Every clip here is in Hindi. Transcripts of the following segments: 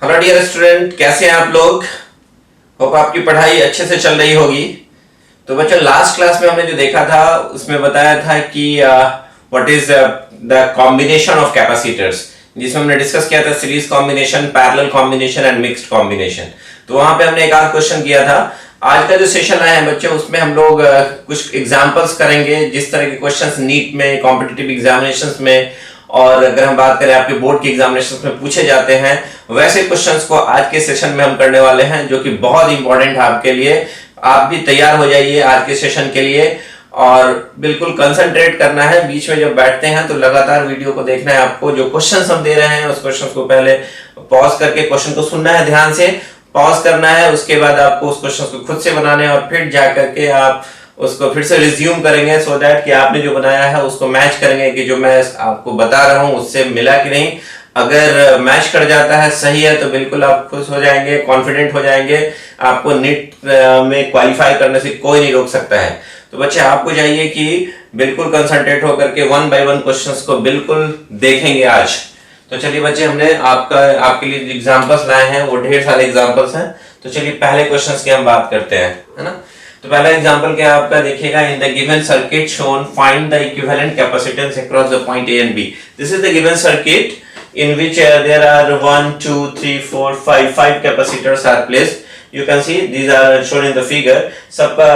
हेलो डियर स्टूडेंट, कैसे हैं आप लोग। होप आपकी पढ़ाई अच्छे से चल रही होगी। तो बच्चों, लास्ट क्लास में हमने जो देखा था उसमें बताया था कि what is the combination of capacitors, जिसमें हमने डिस्कस किया था series combination, parallel combination and mixed combination. तो वहां पे हमने एक आध क्वेश्चन किया था। आज का जो सेशन आया है बच्चों, उसमें हम लोग कुछ एग्जांपल्स करेंगे, जिस तरह के क्वेश्चंस नीट में, कॉम्पिटिटिव एग्जामिनेशंस में, और अगर हम बात करें आपके बोर्ड के एग्जामिनेशंस में पूछे जाते हैं, वैसे क्वेश्चंस को आज के सेशन में हम करने वाले हैं, जो कि बहुत इंपॉर्टेंट है आपके लिए। आप भी तैयार हो जाइए आज के सेशन के लिए, और बिल्कुल कंसंट्रेट करना है। बीच में जब बैठते हैं तो लगातार वीडियो को देखना है आपको। जो क्वेश्चंस हम दे रहे हैं उस क्वेश्चन को पहले पॉज करके क्वेश्चन को सुनना है, ध्यान से पॉज करना है। उसके बाद आपको उस क्वेश्चन को खुद से बनाने हैं, और फिर जाकर के आप उसको फिर से रिज्यूम करेंगे, सो दैट कि आपने जो बनाया है उसको मैच करेंगे कि जो मैं आपको बता रहा हूं उससे मिला कि नहीं। अगर मैच कर जाता है, सही है, तो बिल्कुल आप खुश हो जाएंगे, कॉन्फिडेंट हो जाएंगे। आपको नीट में क्वालिफाई करने से कोई नहीं रोक सकता है। तो बच्चे, आपको चाहिए कि बिल्कुल कंसंट्रेट होकर के वन बाय वन क्वेश्चंस को बिल्कुल देखेंगे आज। तो चलिए बच्चे, हमने आपके लिए एग्जांपल्स लाए हैं, वो ढेर सारे एग्जांपल्स हैं। तो चलिए पहले क्वेश्चंस की हम बात करते हैं, है ना। तो पहला एग्जांपल क्या आपका देखिएगा, in the given circuit shown find the equivalent capacitance across the point A and B. This is the given circuit in which there are 1 2 3 4 5 capacitors are placed. You can see these are shown in the figure. सबका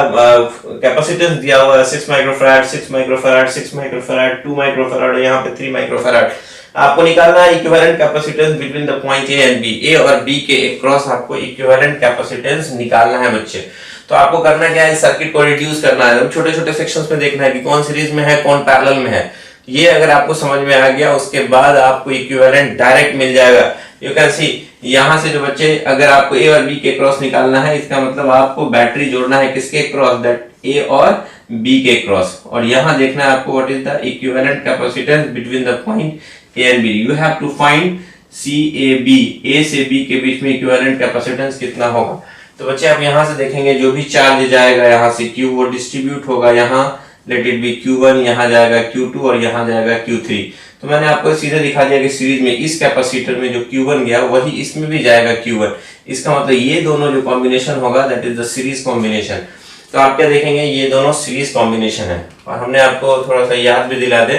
कैपेसिटेंस दिया हुआ है 6 माइक्रोफैराड, 6 माइक्रोफैराड, 6 माइक्रोफैराड, 2 माइक्रोफैराड, और यहाँ पे 3 माइक्रोफैराड। आपको निकालना है equivalent capacitance between the point A and B. A और बी के अक्रॉस आपको इक्विवेलेंट कैपेसिटेंस निकालना है बच्चे। तो आपको करना क्या है, सर्किट को रिड्यूस करना है, छोटे छोटे सेक्शंस में देखना है कि कौन सीरीज में है, कौन पैरेलल में है। ये अगर आपको समझ में आ गया, उसके बाद आपको इक्विवेलेंट डायरेक्ट मिल जाएगा। यू कैन सी, यहां से जो बच्चे, अगर आपको ए और बी के क्रॉस निकालना है, इसका मतलब आपको बैटरी जोड़ना है किसके क्रॉस, दैट ए और बी के क्रॉस। और यहां देखना है आपको what is the equivalent capacitance between the point A and B. You have to find C A B, A से बी के बीच में इक्विवेलेंट कैपेसिटेंस कितना होगा। तो बच्चे, आप यहां से देखेंगे जो भी चार्ज जाएगा यहां से Q, वो डिस्ट्रीब्यूट होगा यहाँ, लेट इट बी Q1, यहाँ जाएगा Q2 और यहाँ जाएगा Q3। तो मैंने आपको सीधे दिखा दिया कि सीरीज में इस कैपेसिटर में जो Q1 गया वही इसमें भी जाएगा Q1। इसका मतलब ये दोनों जो कॉम्बिनेशन होगा that is the series combination. तो आप क्या देखेंगे, ये दोनों सीरीज कॉम्बिनेशन है। और हमने आपको थोड़ा सा याद भी दिला दे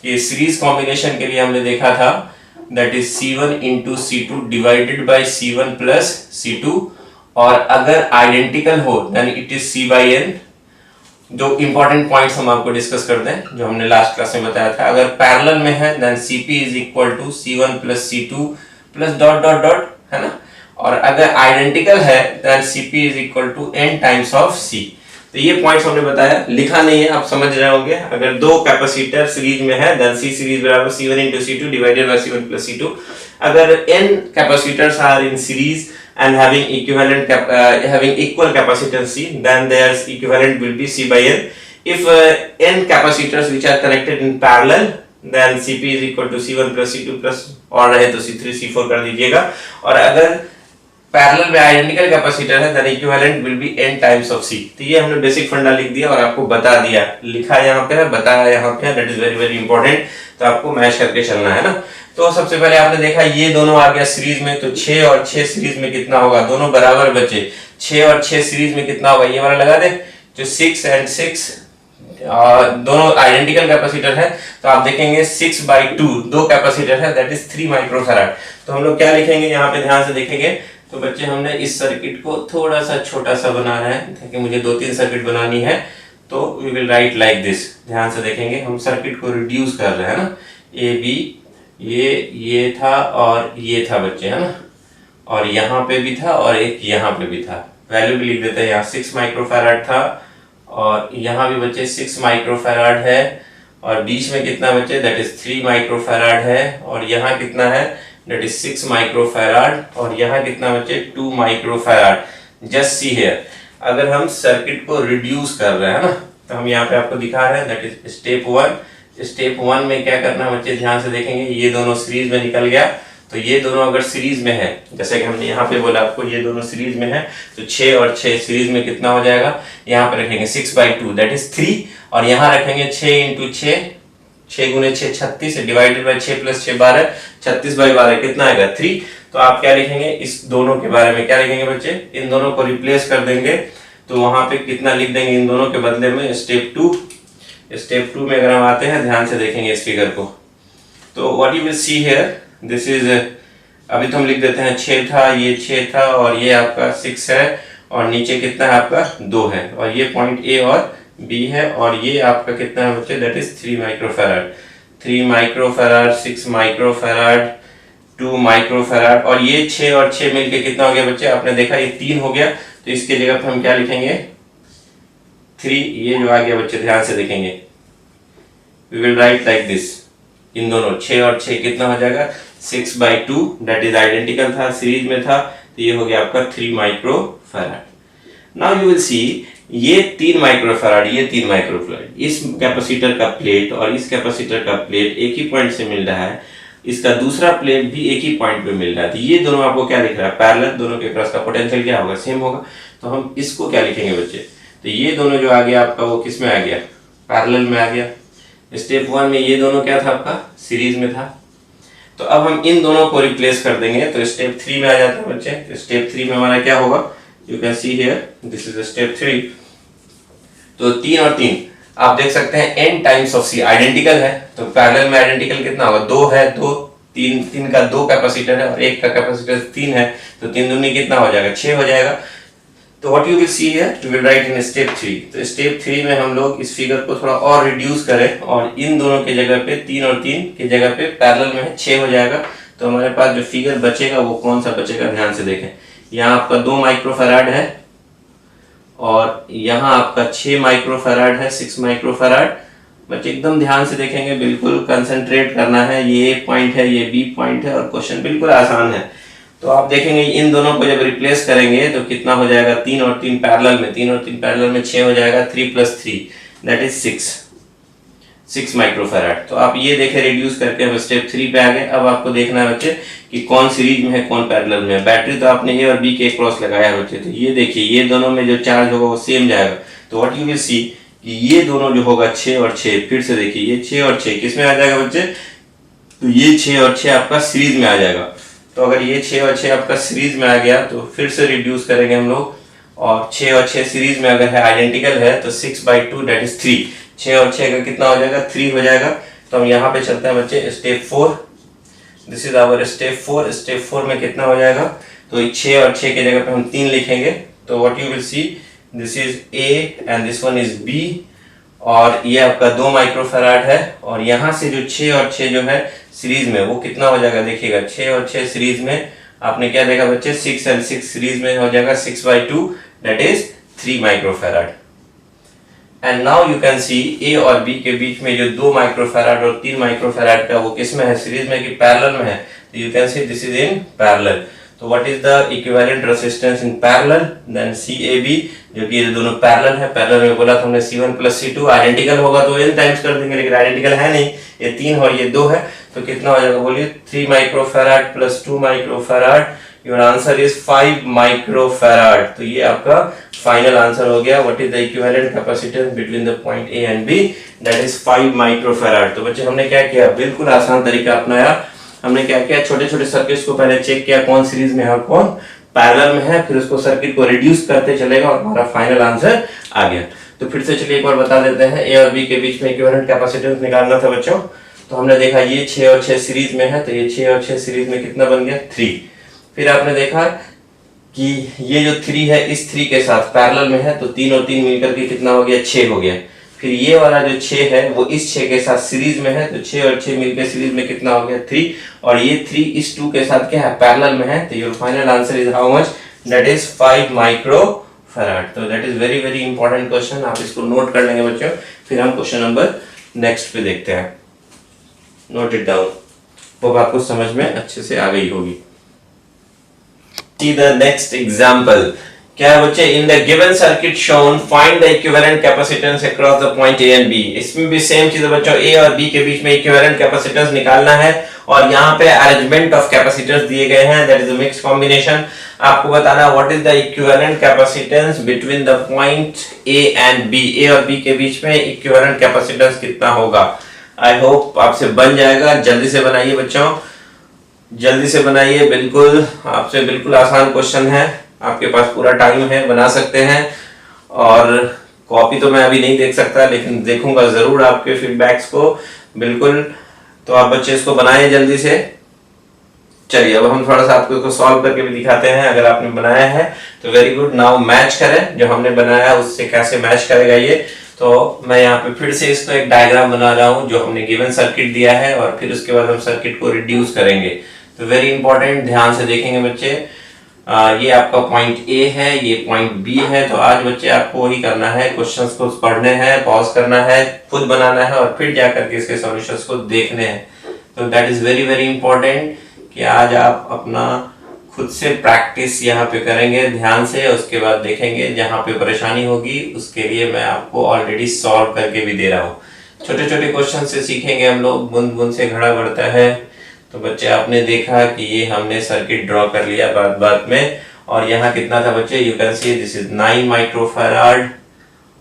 कि सीरीज कॉम्बिनेशन के लिए हमने देखा था that is C1 into C2 divided by C1 plus C2, और अगर आइडेंटिकल हो then it is C by N। जो इंपॉर्टेंट पॉइंट्स हम आपको डिस्कस करते हैं, जो हमने लास्ट क्लास में बताया था। अगर पैरेलल में है then Cp is equal to C1 plus C2 plus dot dot dot, है ना। और अगर आइडेंटिकल है then Cp is equal to n times of C। तो ये पॉइंट्स हमने बताया, लिखा नहीं है, आप समझ रहे होंगे। अगर दो कैपेसिटर सीरीज में है देन C सीरीज बराबर C1 into C2 divided by C1 plus C2। अगर n capacitors are in series and having having equal capacitance C, then their equivalent will be C by N. If n capacitors which are connected in parallel, then Cp is equal to C1 plus C2 plus, और रहे तो C3 C4 कर दीजिएगा। और अगर पैरेलल में आइडेंटिकल कैपेसिटर है then equivalent will be n times of C। तो ये हमने बेसिक फंडा लिख दिया और आपको बता दिया, लिखा यहाँ पे है, बताया यहाँ पे है, that is very very important। तो आपको मैच करके चलना है ना। तो सबसे पहले आपने देखा ये दोनों आ गया सीरीज में, तो 6 और 6 सीरीज में कितना होगा, दोनों बराबर बचे। 6 और 6 सीरीज में कितना होगा, ये वाला लगा दे, जो 6 and 6 दोनों आइडेंटिकल कैपेसिटर है। तो आप देखेंगे 6 by 2 दो कैपेसिटर है, दैट इज 3 माइक्रोफैराड। तो हम लोग क्या लिखेंगे, यहाँ पे ध्यान से देखेंगे। तो बच्चे, हमने इस सर्किट को थोड़ा सा छोटा सा बनाना है, ताकि मुझे 2-3 सर्किट बनानी है। तो we will write like this. ध्यान से देखेंगे, हम सर्किट को रिड्यूस कर रहे हैं ना। ए बी, ये था और ये था बच्चे, है ना। और यहाँ पे भी था और एक यहाँ पे भी था। वैल्यू भी लिख देते हैं, यहाँ 6 माइक्रोफैराड था और यहाँ भी बच्चे 6 माइक्रोफैराड है। और बीच में कितना बच्चे, दैट इज 3 माइक्रोफैराड है। और यहाँ कितना है, दैट इज 6 माइक्रोफैराड। और यहाँ कितना बच्चे, 2 माइक्रोफैराड। जस्ट सी हियर, अगर हम सर्किट को रिड्यूस कर रहे हैं ना, तो हम यहाँ पे आपको दिखा रहे हैं दैट इज स्टेप 1। स्टेप 1 में क्या करना है बच्चे, ध्यान से देखेंगे, ये दोनों सीरीज में निकल गया। तो ये दोनों अगर सीरीज में है, जैसे कि हमने यहाँ पे बोला आपको, ये दोनों सीरीज में है, तो 6 और 6 सीरीज में कितना हो जाएगा, यहाँ पे रखेंगे 6 by 2 दैट इज 3। और यहाँ रखेंगे 6 into 6, 6 गुने 6 36, डिवाइडेड बाय 6 प्लस 6 12, 36 by 12 कितना आएगा 3। तो आप क्या लिखेंगे, इस दोनों के बारे में क्या लिखेंगे बच्चे, इन दोनों को रिप्लेस कर देंगे। तो वहां पे कितना लिख देंगे इन दोनों के बदले में, स्टेप 2। स्टेप 2 में अगर हम आते हैं, ध्यान से देखेंगे इस फिगर को, तो what you will see here, this is, अभी तो हम लिख देते हैं 6 था, ये 6 था और ये आपका 6 है, और नीचे कितना है आपका 2 है, और ये पॉइंट ए और बी है, और ये आपका कितना है बच्चे, that is 3 microfarad. 3 microfarad, 6 microfarad, 2 microfarad, और ये 6 और 6 मिलके कितना हो गया बच्चे, आपने देखा ये 3 हो गया, तो इसके जगह पे हम क्या लिखेंगे 3, ये जो आ गया बच्चे ध्यान से देखेंगे, we will write like this, इन दोनों 6 और 6 कितना हो जाएगा 6/2, दैट इज आइडेंटिकल था, सीरीज में था, तो ये हो गया आपका 3 microfarad. Now you will see, ये 3 माइक्रोफैराड, ये 3 माइक्रोफैराड, इस कैपेसिटर का प्लेट और इस कैपेसिटर का प्लेट एक ही पॉइंट से मिल रहा है, इसका दूसरा प्लेट भी एक ही पॉइंट पे मिल रहा है, तो ये दोनों आपको क्या दिख रहा है, पैरेलल, दोनों के क्रॉस का पोटेंशियल क्या होगा, सेम होगा। तो हम इसको क्या लिखेंगे बच्चे, तो ये दोनों जो आ गया आपका वो किस में आ गया, पैरेलल में आ गया। स्टेप 1 में ये दोनों क्या था आपका, सीरीज में था। तो अब हम इन दोनों को रिप्लेस कर देंगे, तो स्टेप 3 में आ जाता है बच्चे। तो स्टेप 3 में हमारा क्या होगा, you can see here, this is step 3। तो 3 और 3 आप देख सकते हैं n times of c identical है, तो पैरेलल में आइडेंटिकल कितना होगा, 2 है, 2 3 का 2 कैपेसिटर है और एक का कैपेसिटर 3 है, तो 3 दूनी कितना हो जाएगा 6 हो जाएगा। तो what you will see here, you will right in step 3। तो स्टेप 3 में हम लोग इस फिगर को थोड़ा और रिड्यूस करें, और इन दोनों के जगह पे 3 और 3 की जगह पे पैरेलल में 6 हो जाएगा। तो हमारे पास जो फिगर बचेगा वो कौन सा बचेगा, ध्यान से देखें, यहाँ आपका 2 माइक्रोफैराड है और यहाँ आपका 6 माइक्रोफैराड है, 6 माइक्रोफैराड। बच्चे एकदम ध्यान से देखेंगे, बिल्कुल कंसंट्रेट करना है, ये ए पॉइंट है, ये बी पॉइंट है, और क्वेश्चन बिल्कुल आसान है। तो आप देखेंगे इन दोनों को जब रिप्लेस करेंगे तो कितना हो जाएगा, 3 और 3 पैरेलल में, 3 और 3 पैरेलल में 6 हो जाएगा, 3 + 3 दैट इज 6 माइक्रोफैराड। तो आप ये देखें, रिड्यूस करके हम स्टेप 3 पे आ गए। अब आपको देखना है बच्चे कि कौन सीरीज में है, कौन पैरेलल में है। बैटरी तो आपने ए और बी के क्रॉस लगाया है बच्चे, तो ये देखिए ये दोनों में जो चार्ज होगा वो सेम जाएगा। तो व्हाट यू विल सी कि ये दोनों जो होगा 6 और 6, फिर से देखिए ये 6 और 6 किस में आ जाएगा बच्चे, तो ये 6 और 6 आपका सीरीज में आ जाएगा। तो अगर ये 6 और 6 आपका सीरीज में आ गया तो फिर से रिड्यूस करेंगे हम लोग, और 6 और 6 सीरीज में अगर है, आइडेंटिकल है, तो 6/2 दैट इज 3। 6 और 6 का कितना हो जाएगा, 3 हो जाएगा। तो हम यहाँ पे चलते हैं बच्चे step 4, this is our step 4। Step 4 में कितना हो जाएगा, तो 6 और 6 की जगह पे हम 3 लिखेंगे। तो what you will see, this is A and this one is B, और ये आपका 2 माइक्रोफैराड है, और यहाँ से जो 6 और 6 जो है सीरीज में वो कितना हो जाएगा, देखिएगा 6 और 6 सीरीज में आपने क्या देखा बच्चे, 6 और 6 सीरीज में हो जाएगा 6/2 that is 3 microfarad. And now you can see A और बी के बीच में जो 2 माइक्रोफैराड और 3 माइक्रोफैराड का वो किस में है, सीरीज में कि पैरेलल में है। तो you can see this is in parallel. तो what is the equivalent resistance in parallel, then CAB, जो कि ये दोनों पैरेलल है। पैरेलल में बोला था हमने C1 + C2, आइडेंटिकल होगा तो n टाइम्स कर देंगे, लेकिन आइडेंटिकल है नहीं, ये 3 और ये 2 है, तो कितना हो जाएगा बोलिए, 3 microfarad + 2 microfarad, your answer is 5 microfarad. तो ये आपका फाइनल आंसर हो गया। What is the equivalent capacitance between the point A and B, that is 5 microfarad. तो बच्चे हमने क्या किया, बिल्कुल आसान तरीका अपनाया। हमने क्या किया, छोटे छोटे सर्किट्स को पहले चेक किया कौन सीरीज में है और कौन पैरेलल में है, फिर उसको सर्किट को रिड्यूस करते चलेगा और हमारा फाइनल आंसर आ गया। तो फिर से चलिए एक बार बता देते हैं, ए और बी के बीच में इक्विवेलेंट कैपेसिटेंस निकालना था बच्चों। तो हमने देखा ये 6 और 6 सीरीज में है, तो ये 6 और 6 सीरीज में कितना बन गया, 3। फिर आपने देखा कि ये जो 3 है इस 3 के साथ पैरेलल में है, तो 3 और 3 मिलकर के कितना हो गया, 6 हो गया। फिर ये वाला जो 6 है वो इस 6 के साथ सीरीज में है, तो 6 और 6 मिलकर सीरीज में कितना हो गया, 3, और ये 3 इस 2 के साथ क्या है, पैरेलल में है। तो your final answer is how much, that is 5 microfarad. तो that is very very important question, आप इसको नोट कर लेंगे बच्चों। फिर हम क्वेश्चन नंबर नेक्स्ट पे देखते हैं, नोट इट डाउन, वो आपको समझ में अच्छे से आ गई होगी। See the next example. क्या है बच्चे, in the given circuit shown find the equivalent capacitance across the point A and B। इसमें भी सेम चीज है बच्चों, A और B के बीच में equivalent capacitance निकालना है, और यहाँ पे arrangement of capacitors दिए गए हैं, that is a mixed combination। आपको बताना what is the equivalent capacitance between the point A and B। A और B के बीच में equivalent capacitance कितना होगा। I hope आपसे बन जाएगा, जल्दी से बनाइए बच्चों। जल्दी से बनाइए, बिल्कुल आपसे बिल्कुल आसान क्वेश्चन है, आपके पास पूरा टाइम है, बना सकते हैं। और कॉपी तो मैं अभी नहीं देख सकता, लेकिन देखूंगा जरूर आपके फीडबैक्स को, बिल्कुल। तो आप बच्चे इसको बनाएं जल्दी से। चलिए अब हम थोड़ा सा आपको इसको सॉल्व करके भी दिखाते हैं। अगर आपने बनाया है तो वेरी गुड। नाउ मैच करें, जो हमने बनाया उससे कैसे मैच करेगा ये। तो मैं यहाँ पे फिर से इसको एक डायग्राम बना रहा हूँ, जो हमने गिवन सर्किट दिया है, और फिर उसके बाद हम सर्किट को रिड्यूस करेंगे। तो वेरी इंपॉर्टेंट, ध्यान से देखेंगे बच्चे। ये आपका पॉइंट ए है, ये पॉइंट बी है। तो आज बच्चे आपको वही करना है, क्वेश्चंस को पढ़ने हैं, पॉज करना है, खुद बनाना है, और फिर जाकर के इसके सॉल्यूशंस को देखने हैं। तो that is very very important कि आज आप अपना खुद से प्रैक्टिस यहाँ पे करेंगे ध्यान से। उसके बाद देखेंगे जहाँ पे परेशानी होगी उसके लिए मैं आपको ऑलरेडी सॉल्व करके भी दे रहा हूँ। छोटे छोटे क्वेश्चन से सीखेंगे हम लोग, बूंद बूंद से घड़ा बढ़ता है। तो बच्चे आपने देखा कि ये हमने सर्किट ड्रॉ कर लिया बात बात में। और यहाँ कितना था बच्चे, you can see this is 9 microfarad,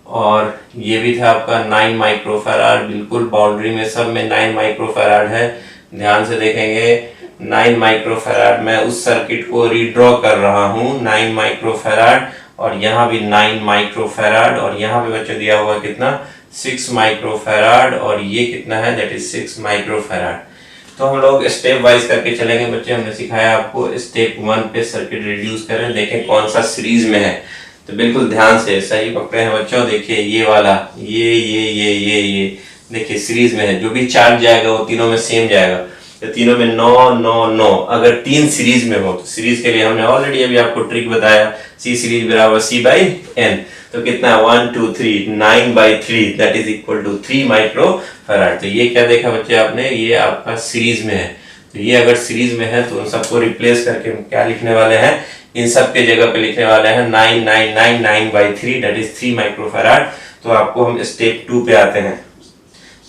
और ये भी था आपका 9 माइक्रोफैराड। बिल्कुल बाउंड्री में सब में 9 माइक्रोफैराड है। ध्यान से देखेंगे 9 माइक्रोफैराड, मैं उस सर्किट को रीड्रॉ कर रहा हूँ 9 माइक्रोफैराड, और यहाँ भी 9 माइक्रोफैराड, और यहाँ पे बच्चे दिया हुआ कितना 6 माइक्रोफैराड, और ये कितना है दैट इज 6 माइक्रोफैराड। तो हम लोग स्टेप वाइज करके चलेंगे बच्चे। हमने सिखाया आपको स्टेप 1 पे सर्किट रिड्यूस करें, देखें कौन सा सीरीज में है। तो बिल्कुल ध्यान से सही पकड़े हैं बच्चों। देखिए ये वाला, ये देखिए सीरीज में है, जो भी चार्ज जाएगा वो तीनों में सेम जाएगा। तो तीनों में 9 9 9। अगर तीन सीरीज में हो तो सीरीज के लिए हमने ऑलरेडी अभी आपको ट्रिक बताया, सी सीरीज बराबर सी बाई एन। तो कितना 1 2 3 9/3 that is equal to 3 microfarad. तो ये क्या देखा बच्चे आपने, ये आपका सीरीज में है। तो ये अगर सीरीज में है तो उन सबको रिप्लेस करके हम क्या लिखने वाले हैं, इन सब के जगह पे लिखने वाले हैं 9 दैट इज 3 माइक्रोफैराड। तो आपको हम स्टेप 2 पे आते हैं।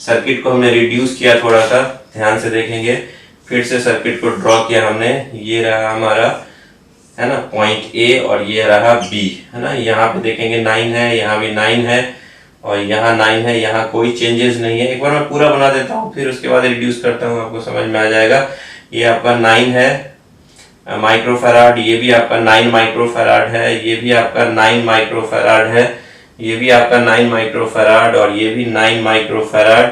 सर्किट को हमने रिड्यूस किया थोड़ा सा, ध्यान से देखेंगे। फिर से सर्किट को ड्रॉ किया हमने, ये रहा हमारा है ना पॉइंट ए, और ये रहा बी, है ना। यहाँ पे देखेंगे 9 है, यहाँ भी 9 है, और यहाँ 9 है, यहाँ कोई चेंजेस नहीं है। एक बार मैं पूरा बना देता हूँ, फिर उसके बाद रिड्यूस करता हूँ, आपको समझ में आ जाएगा। ये आपका 9 है माइक्रोफैराड, ये भी आपका 9 माइक्रोफैराड है, ये भी आपका 9 माइक्रोफैराड है, ये भी आपका 9 माइक्रोफैराड, और ये भी 9 माइक्रोफैराड।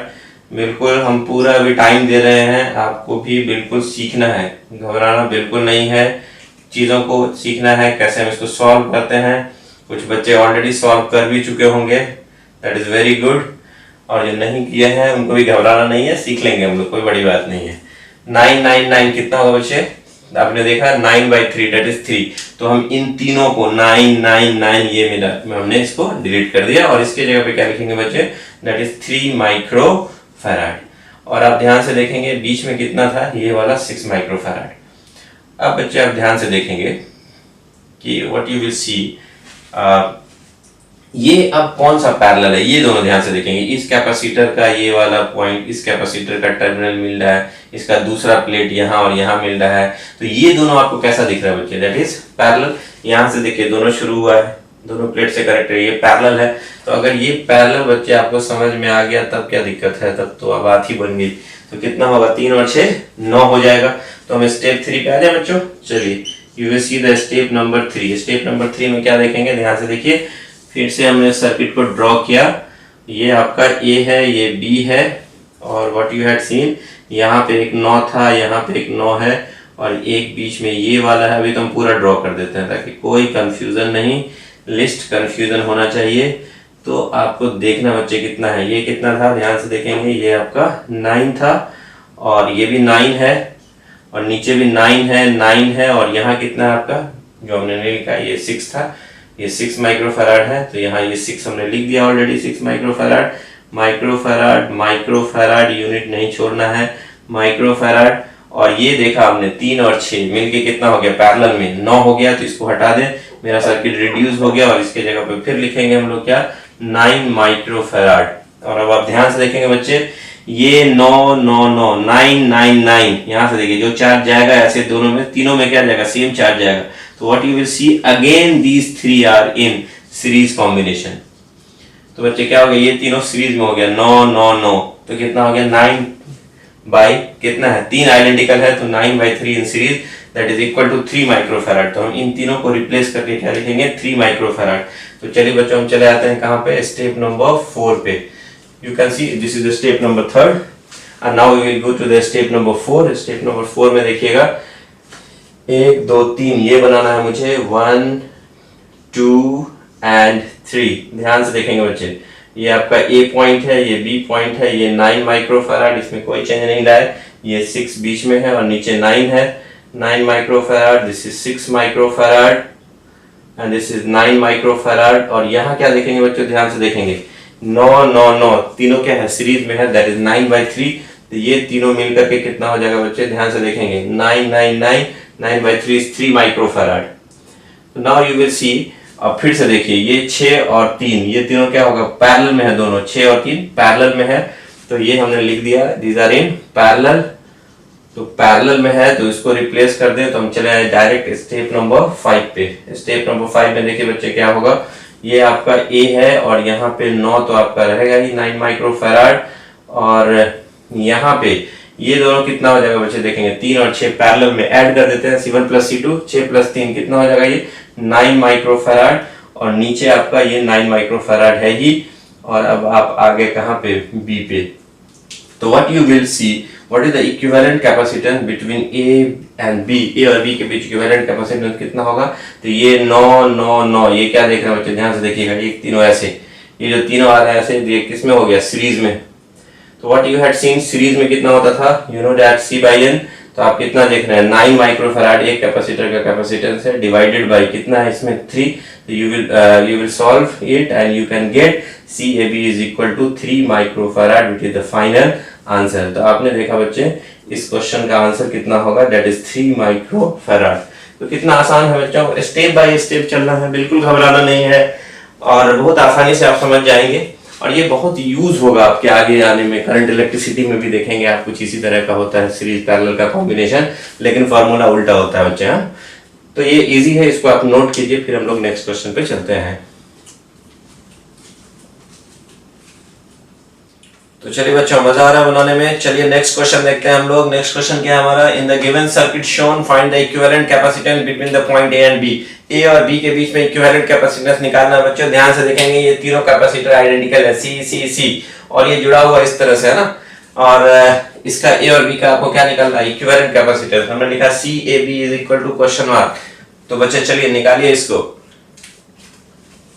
बिल्कुल हम पूरा अभी टाइम दे रहे हैं, आपको भी बिल्कुल सीखना है, घबराना बिल्कुल नहीं है। चीज़ों को सीखना है, कैसे हम इसको सॉल्व करते हैं। कुछ बच्चे ऑलरेडी सॉल्व कर भी चुके होंगे, दैट इज़ वेरी गुड। और जो नहीं किए हैं उनको भी घबराना नहीं है, सीख लेंगे हम लोग, कोई बड़ी बात नहीं है। 9 9 9 कितना होगा बच्चे, आपने देखा 9/3 दैट इज 3। तो हम इन तीनों को 9 9 9 ये मिला, हमने इसको डिलीट कर दिया, और इसके जगह पे क्या लिखेंगे बच्चे, दैट इज 3 माइक्रोफैराड। और आप ध्यान से देखेंगे बीच में कितना था, ये वाला 6 माइक्रोफैराड। अब बच्चे आप ध्यान से देखेंगे कि व्हाट यू विल सी, ये अब कौन सा पैरेलल है, ये दोनों ध्यान से देखेंगे। इस कैपेसिटर का ये वाला पॉइंट इस कैपेसिटर का टर्मिनल मिल रहा है, इसका दूसरा प्लेट यहाँ और यहाँ मिल रहा है। तो ये दोनों आपको कैसा दिख रहा है बच्चे, दैट इज पैरेलल। यहाँ से देखिए दोनों शुरू हुआ है, दोनों प्लेट से कनेक्ट है, ये पैरेलल है। तो अगर ये पैरेलल बच्चे आपको समझ में आ गया तब क्या दिक्कत है, तब तो अब बात ही बन गई। तो कितना होगा, 3 और 6 9 हो जाएगा। तो हम स्टेप 3 पे आ जाए बच्चों। चलिए you will see the step number 3। Step number 3 में क्या देखेंगे, ध्यान से देखिए। फिर से हमने सर्किट को ड्रॉ किया, ये आपका ए है, ये बी है, और व्हाट यू हैड सीन यहाँ पे एक 9 था, यहाँ पे एक 9 है, और एक बीच में ये वाला है। अभी तो हम पूरा ड्रॉ कर देते हैं ताकि कोई कंफ्यूजन नहीं, लिस्ट कंफ्यूजन होना चाहिए। तो आपको देखना बच्चे कितना है, ये कितना था, ध्यान से देखेंगे। ये आपका 9 था, और ये भी 9 है, और नीचे भी 9 है 9 है, और यहाँ कितना है आपका, जो हमने नहीं लिखा, ये 6 था, ये 6 माइक्रोफैराड है। तो यहाँ ये 6 हमने लिख दिया already, 6 microfarad. Microfarad microfarad unit नहीं छोड़ना है, माइक्रोफैराड। और ये देखा हमने 3 और 6 मिलके कितना हो गया, पैरेलल में 9 हो गया। तो इसको हटा दें, मेरा सर्किट रिड्यूस हो गया, और इसके जगह पे फिर लिखेंगे हम लोग क्या, 9 माइक्रोफैराड। और अब आप ध्यान से देखेंगे बच्चे, ये 9 9 9 9 9 9, यहाँ से देखिए जो चार्ज जाएगा ऐसे दोनों में, तीनों में क्या जाएगा, सेम चार्ज जाएगा। तो what you will see again, these 3 are in series combination. तो बच्चे क्या हो गया, ये तीनों सीरीज में हो गया, 9 9 9। तो कितना हो गया, 9 बाई कितना है 3 आइडेंटिकल है तो 9/3 in series that is equal to 3 microfarad. तो हम इन तीनों को रिप्लेस करके क्या लिखेंगे 3 माइक्रोफैराड। तो चलिए बच्चों हम चले आते हैं कहां पे स्टेप नंबर 4 पे। You can see this is the step number 3 and now we will go to the step number 4। Step number 4 में देखिएगा 1 2 3 ये बनाना है मुझे 1 2 एंड 3। ध्यान से देखेंगे बच्चे, ये आपका ए पॉइंट है, ये बी पॉइंट है, ये 9 माइक्रोफैराड, इसमें कोई चेंज नहीं लाए, ये 6 बीच में है और नीचे 9 है, 9 microfarad, this is 6 microfarad and this is 9 microfarad. और यहाँ क्या देखेंगे बच्चों, ध्यान से देखेंगे 9 9 9 तीनों क्या है सीरीज में है दैट इज 9/3। तो ये तीनों मिलकर के कितना हो जाएगा बच्चे, ध्यान से देखेंगे 9 9 9 9/3 इज 3 माइक्रोफैराड। तो नाउ यू विल सी, अब फिर से देखिए ये 6 और 3 ये तीनों क्या होगा पैरेलल में है, दोनों 6 और 3 पैरेलल में है। तो ये हमने लिख दिया दीज आर इन पैरेलल। तो पैरेलल में है तो इसको रिप्लेस कर दे तो हम चले आए डायरेक्ट स्टेप नंबर 5 पे। स्टेप नंबर 5 में देखिए बच्चे क्या होगा, ये आपका ए है और यहाँ पे 9 तो आपका रहेगा ही 9 माइक्रोफैराड और यहाँ पे ये दोनों कितना हो जाएगा बच्चे देखेंगे 3 और 6 पैरेलल में ऐड कर देते हैं C1 + C2 6 + 3 कितना हो जाएगा ये 9 माइक्रोफैराड और नीचे आपका ये 9 माइक्रोफैराड है ही। और अब आप आगे कहाँ पे बी पे। तो what you will see what is the equivalent capacitance between A and B, A और बी के बीच इक्विवेलेंट कैपेसिटेंस कितना होगा। तो ये 9 9 9 ये क्या देख रहे हैं बच्चे ध्यान से देखिएगा, ये तीनों ऐसे, ये जो तीनों आ रहे हैं ऐसे ये किस में हो गया सीरीज में। तो what you had seen series में कितना होता था यू नो दैट C/N। तो आप कितना देख रहे हैं 9 माइक्रोफैराड एक कैपेसिटर का कैपेसिटेंस है डिवाइडेड बाय कितना है इसमें 3। तो you will solve it and you can get CAB is equal to 3 microfarad which is the final answer. तो आपने देखा बच्चे इस क्वेश्चन का आंसर कितना होगा दैट इज 3 माइक्रोफैराड। तो कितना आसान है बच्चों, स्टेप बाय स्टेप चलना है, बिल्कुल घबराना नहीं है और बहुत आसानी से आप समझ जाएंगे और ये बहुत यूज होगा आपके आगे आने में। करंट इलेक्ट्रिसिटी में भी देखेंगे आप कुछ इसी तरह का होता है सीरीज पैरेलल का कॉम्बिनेशन, लेकिन फार्मूला उल्टा होता है बच्चे। हाँ तो ये इजी है, इसको आप नोट कीजिए, फिर हम लोग नेक्स्ट क्वेश्चन पे चलते हैं। तो चलिए बच्चों मजा आ रहा है बनाने में। चलिए नेक्स्ट क्वेश्चन देखते हैं हम लोग। नेक्स्ट क्वेश्चन क्या है हमारा, in the given circuit shown find the equivalent capacitance between the point A and B. A और बी के बीच में इक्विवेलेंट कैपेसिटेंस निकालना है बच्चों। ध्यान से देखेंगे ये तीनों कैपेसिटर आइडेंटिकल है C और ये जुड़ा हुआ इस तरह से है ना। और इसका ए और बी का आपको क्या निकालना है इक्विवेलेंट कैपेसिटेंस। हमने लिखा CAB is equal to question mark. तो बच्चे चलिए निकालिए इसको,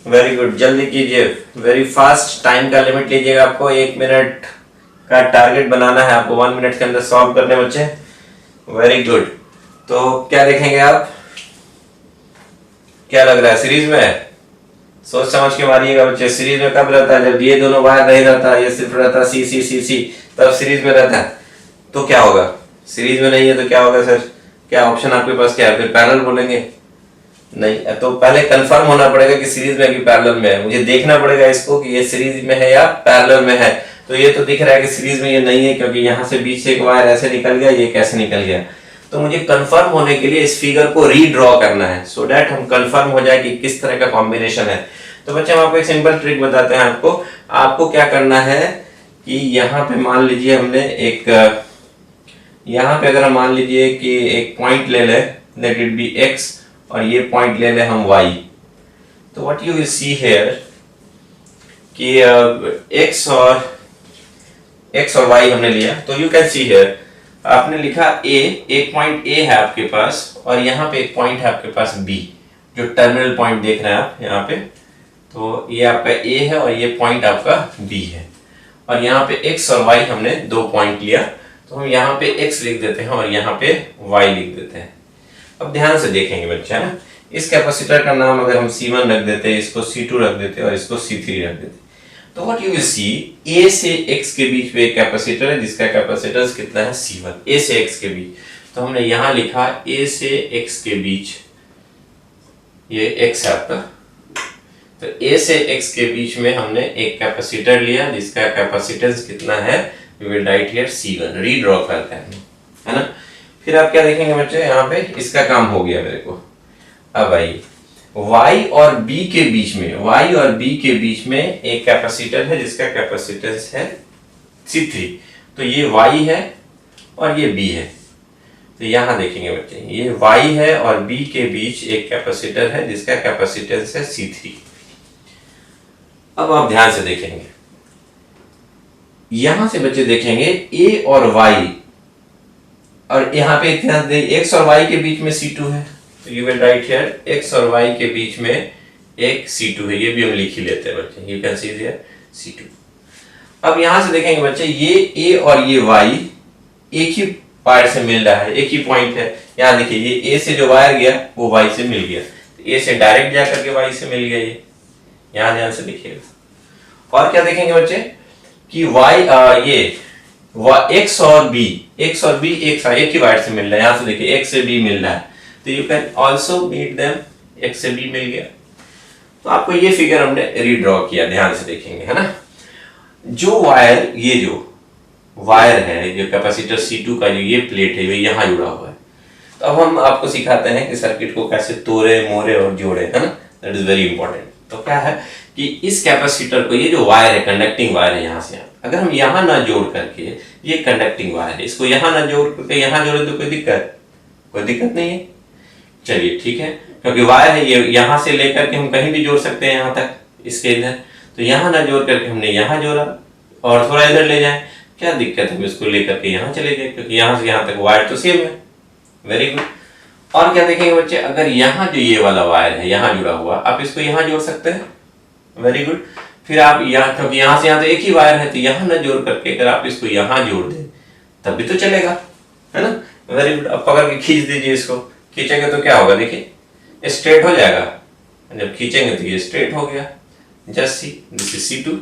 वेरी गुड, जल्दी कीजिए, वेरी फास्ट। टाइम का लिमिट लीजिएगा, आपको 1 मिनट का टारगेट बनाना है, आपको 1 मिनट के अंदर सॉल्व करने बच्चे। Very good. तो क्या देखेंगे आप, क्या लग रहा है सीरीज में, सोच समझ के मारिएगा बच्चे। सीरीज में कब रहता है, जब ये दोनों बाहर नहीं रहता, ये सिर्फ रहता C तब सीरीज में रहता है। तो क्या होगा, सीरीज में नहीं है तो क्या होगा सर, क्या ऑप्शन आपके पास क्या है, फिर पैरेलल बोलेंगे नहीं। तो पहले कंफर्म होना पड़ेगा कि सीरीज में कि पैरेलल में है, मुझे देखना पड़ेगा इसको कि ये सीरीज में है या पैरेलल में है। तो ये तो दिख रहा है कि सीरीज में ये नहीं है क्योंकि यहाँ से बीच से एक वायर ऐसे निकल गया, ये कैसे निकल गया। तो मुझे कंफर्म होने के लिए इस फिगर को रीड्रॉ करना है सो दैट हम कंफर्म हो जाए कि किस तरह का कॉम्बिनेशन है। तो बच्चे हम आपको एक सिंपल ट्रिक बताते हैं। आपको क्या करना है कि यहाँ पे मान लीजिए हमने एक, यहाँ पे अगर हम मान लीजिए कि एक पॉइंट ले ले लेट इट बी x और ये पॉइंट ले ले हम y। तो what you will see here कि x और y हमने लिया। तो यू कैन सी हियर आपने लिखा a, एक पॉइंट a है आपके पास और यहाँ पे एक पॉइंट है आपके पास b, जो टर्मिनल पॉइंट देख रहे हैं आप यहाँ पे। तो ये आपका a है और ये पॉइंट आपका b है और यहाँ पे x और y हमने 2 पॉइंट लिया। तो हम यहाँ पे x लिख देते हैं और यहाँ पे y लिख देते हैं। अब ध्यान से देखेंगे बच्चे ना, इस कैपेसिटर का नाम अगर हम C1 रख देते, इसको C2 रख देते और इसको C3 रख देते, तो what you will C A से X के बीच में एक कैपेसिटर है जिसका कैपेसिटेंस कितना है C1, A से X के बीच। तो हमने यहाँ लिखा A से X के बीच, ये X है आपका, तो A से X के बीच में हमने एक कैपेसिटर लिया जिसका कैपेसिटेंस कितना है, we will write here C1, redraw करते हैं है ना। फिर आप क्या देखेंगे बच्चे, यहाँ पे इसका काम हो गया मेरे को। अब आइए Y और B के बीच में, Y और B के बीच में एक कैपेसिटर है जिसका कैपेसिटेंस है C3। तो ये Y है और ये B है। तो यहां देखेंगे बच्चे, ये Y है और B के बीच एक कैपेसिटर है जिसका कैपेसिटेंस है C3। अब आप ध्यान से देखेंगे, यहां से बच्चे देखेंगे A और Y, और यहाँ पे ध्यान दें X और Y के बीच में C2 है, तो you will write here X और Y के बीच में एक C2 है, ये भी हम लिख ही लेते हैं बच्चे, you can see here C2। अब यहां से देखेंगे बच्चे, ये A और ये Y एक ही वायर से मिल रहा है, एक ही पॉइंट है। यहाँ देखिए, ये A से जो वायर गया वो Y से मिल गया, तो A से डायरेक्ट जाकर के Y से मिल गया। ये यहाँ ध्यान से देखिएगा। और क्या देखेंगे बच्चे कि X और B एक ही वायर से मिल रहा है। यहाँ से देखिए X से B मिल रहा है, तो you can also meet them, X से B मिल गया। तो आपको ये फिगर हमने रीड्रॉ किया, ध्यान से देखेंगे, है ना। जो वायर है, जो कैपेसिटर C2 का जो ये प्लेट है, ये यहाँ जुड़ा हुआ है। तो अब हम आपको सिखाते हैं कि सर्किट को कैसे तोड़े, मोड़े और जोड़े, है ना। That is very important. तो क्या है कि इस कैपेसिटर को, ये जो वायर है, कंडक्टिंग वायर है, यहाँ से अगर हम यहाँ ना जोड़ करके, ये कंडक्टिंग वायर है, इसको यहाँ ना जोड़ करके यहाँ जोड़े तो कोई दिक्कत नहीं है। चलिए ठीक है, क्योंकि वायर है ये, यहाँ से लेकर के हम कहीं भी जोड़ सकते हैं यहाँ तक, इसके इधर। तो यहाँ ना जोड़ करके हमने यहाँ जोड़ा, और थोड़ा इधर ले जाए, क्या दिक्कत है, हम इसको लेकर के यहाँ चले गए, क्योंकि यहाँ से यहाँ तक वायर तो सेम है। Very good. और क्या देखेंगे बच्चे, अगर यहाँ जो ये वाला वायर है यहाँ जुड़ा हुआ, आप इसको यहाँ जोड़ सकते हैं। Very good. फिर आप यहाँ, क्योंकि यहाँ से यहाँ तो एक ही वायर है, तो यहाँ ना जोड़ करके अगर आप इसको यहाँ जोड़ दें तब भी तो चलेगा, है ना। Very good. अब पकड़ के खींच दीजिए, इसको खींचेंगे तो क्या होगा, देखिए स्ट्रेट हो जाएगा। जब खींचेंगे तो ये स्ट्रेट हो गया। Just see, this is C2।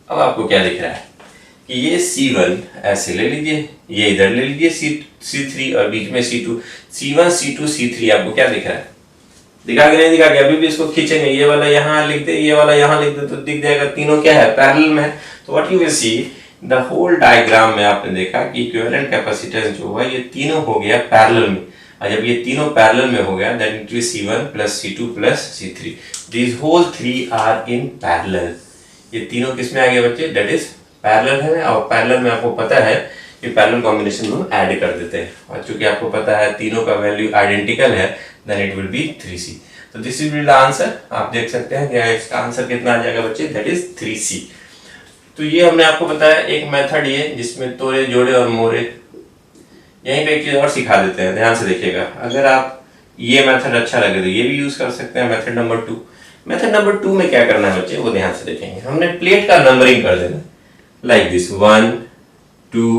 अब आपको क्या दिख रहा है कि ये C1 ऐसे ले लीजिए, ये इधर ले लीजिए C3, और बीच में C2, C1 C2 C3। आपको क्या दिख रहा है, दिखा के नहीं दिखा के, अभी भी इसको खींचेंगे, ये वाला यहाँ लिख दे, ये वाला यहाँ लिख दे, तो दिख जाएगा तीनों क्या है, पैरेलल में है। तो what you will see, the whole diagram में आपने देखा कि इक्विवेलेंट कैपेसिटेंस जो है, ये तीनों हो गया पैरेलल में। और जब ये तीनों पैरेलल में हो गया, then it is C1 plus C2 plus C3। These whole three are in parallel. ये तीनों किसमें आ गए बच्चे, दैट इज पैरेलल है। और पैरेलल में आपको पता है कि पैरेलल कॉम्बिनेशन में हम ऐड कर देते हैं, और चूंकि आपको पता है तीनों का वैल्यू आइडेंटिकल है, then it will be 3C। तो दिस इज द आंसर। आप देख सकते हैं कि इसका आंसर कितना आ जाएगा बच्चे, दैट इज 3C। तो ये हमने आपको बताया एक मेथड ये, जिसमें तोड़े, जोड़े और मोड़े। यहीं पे एक चीज और सिखा देते हैं, ध्यान से देखिएगा। अगर आप ये मेथड अच्छा लगे तो ये भी यूज कर सकते हैं, मेथड नंबर 2। मेथड नंबर 2 में क्या करना है बच्चे, वो ध्यान से देखेंगे। हमने प्लेट का नंबरिंग कर देना, लाइक दिस 1 2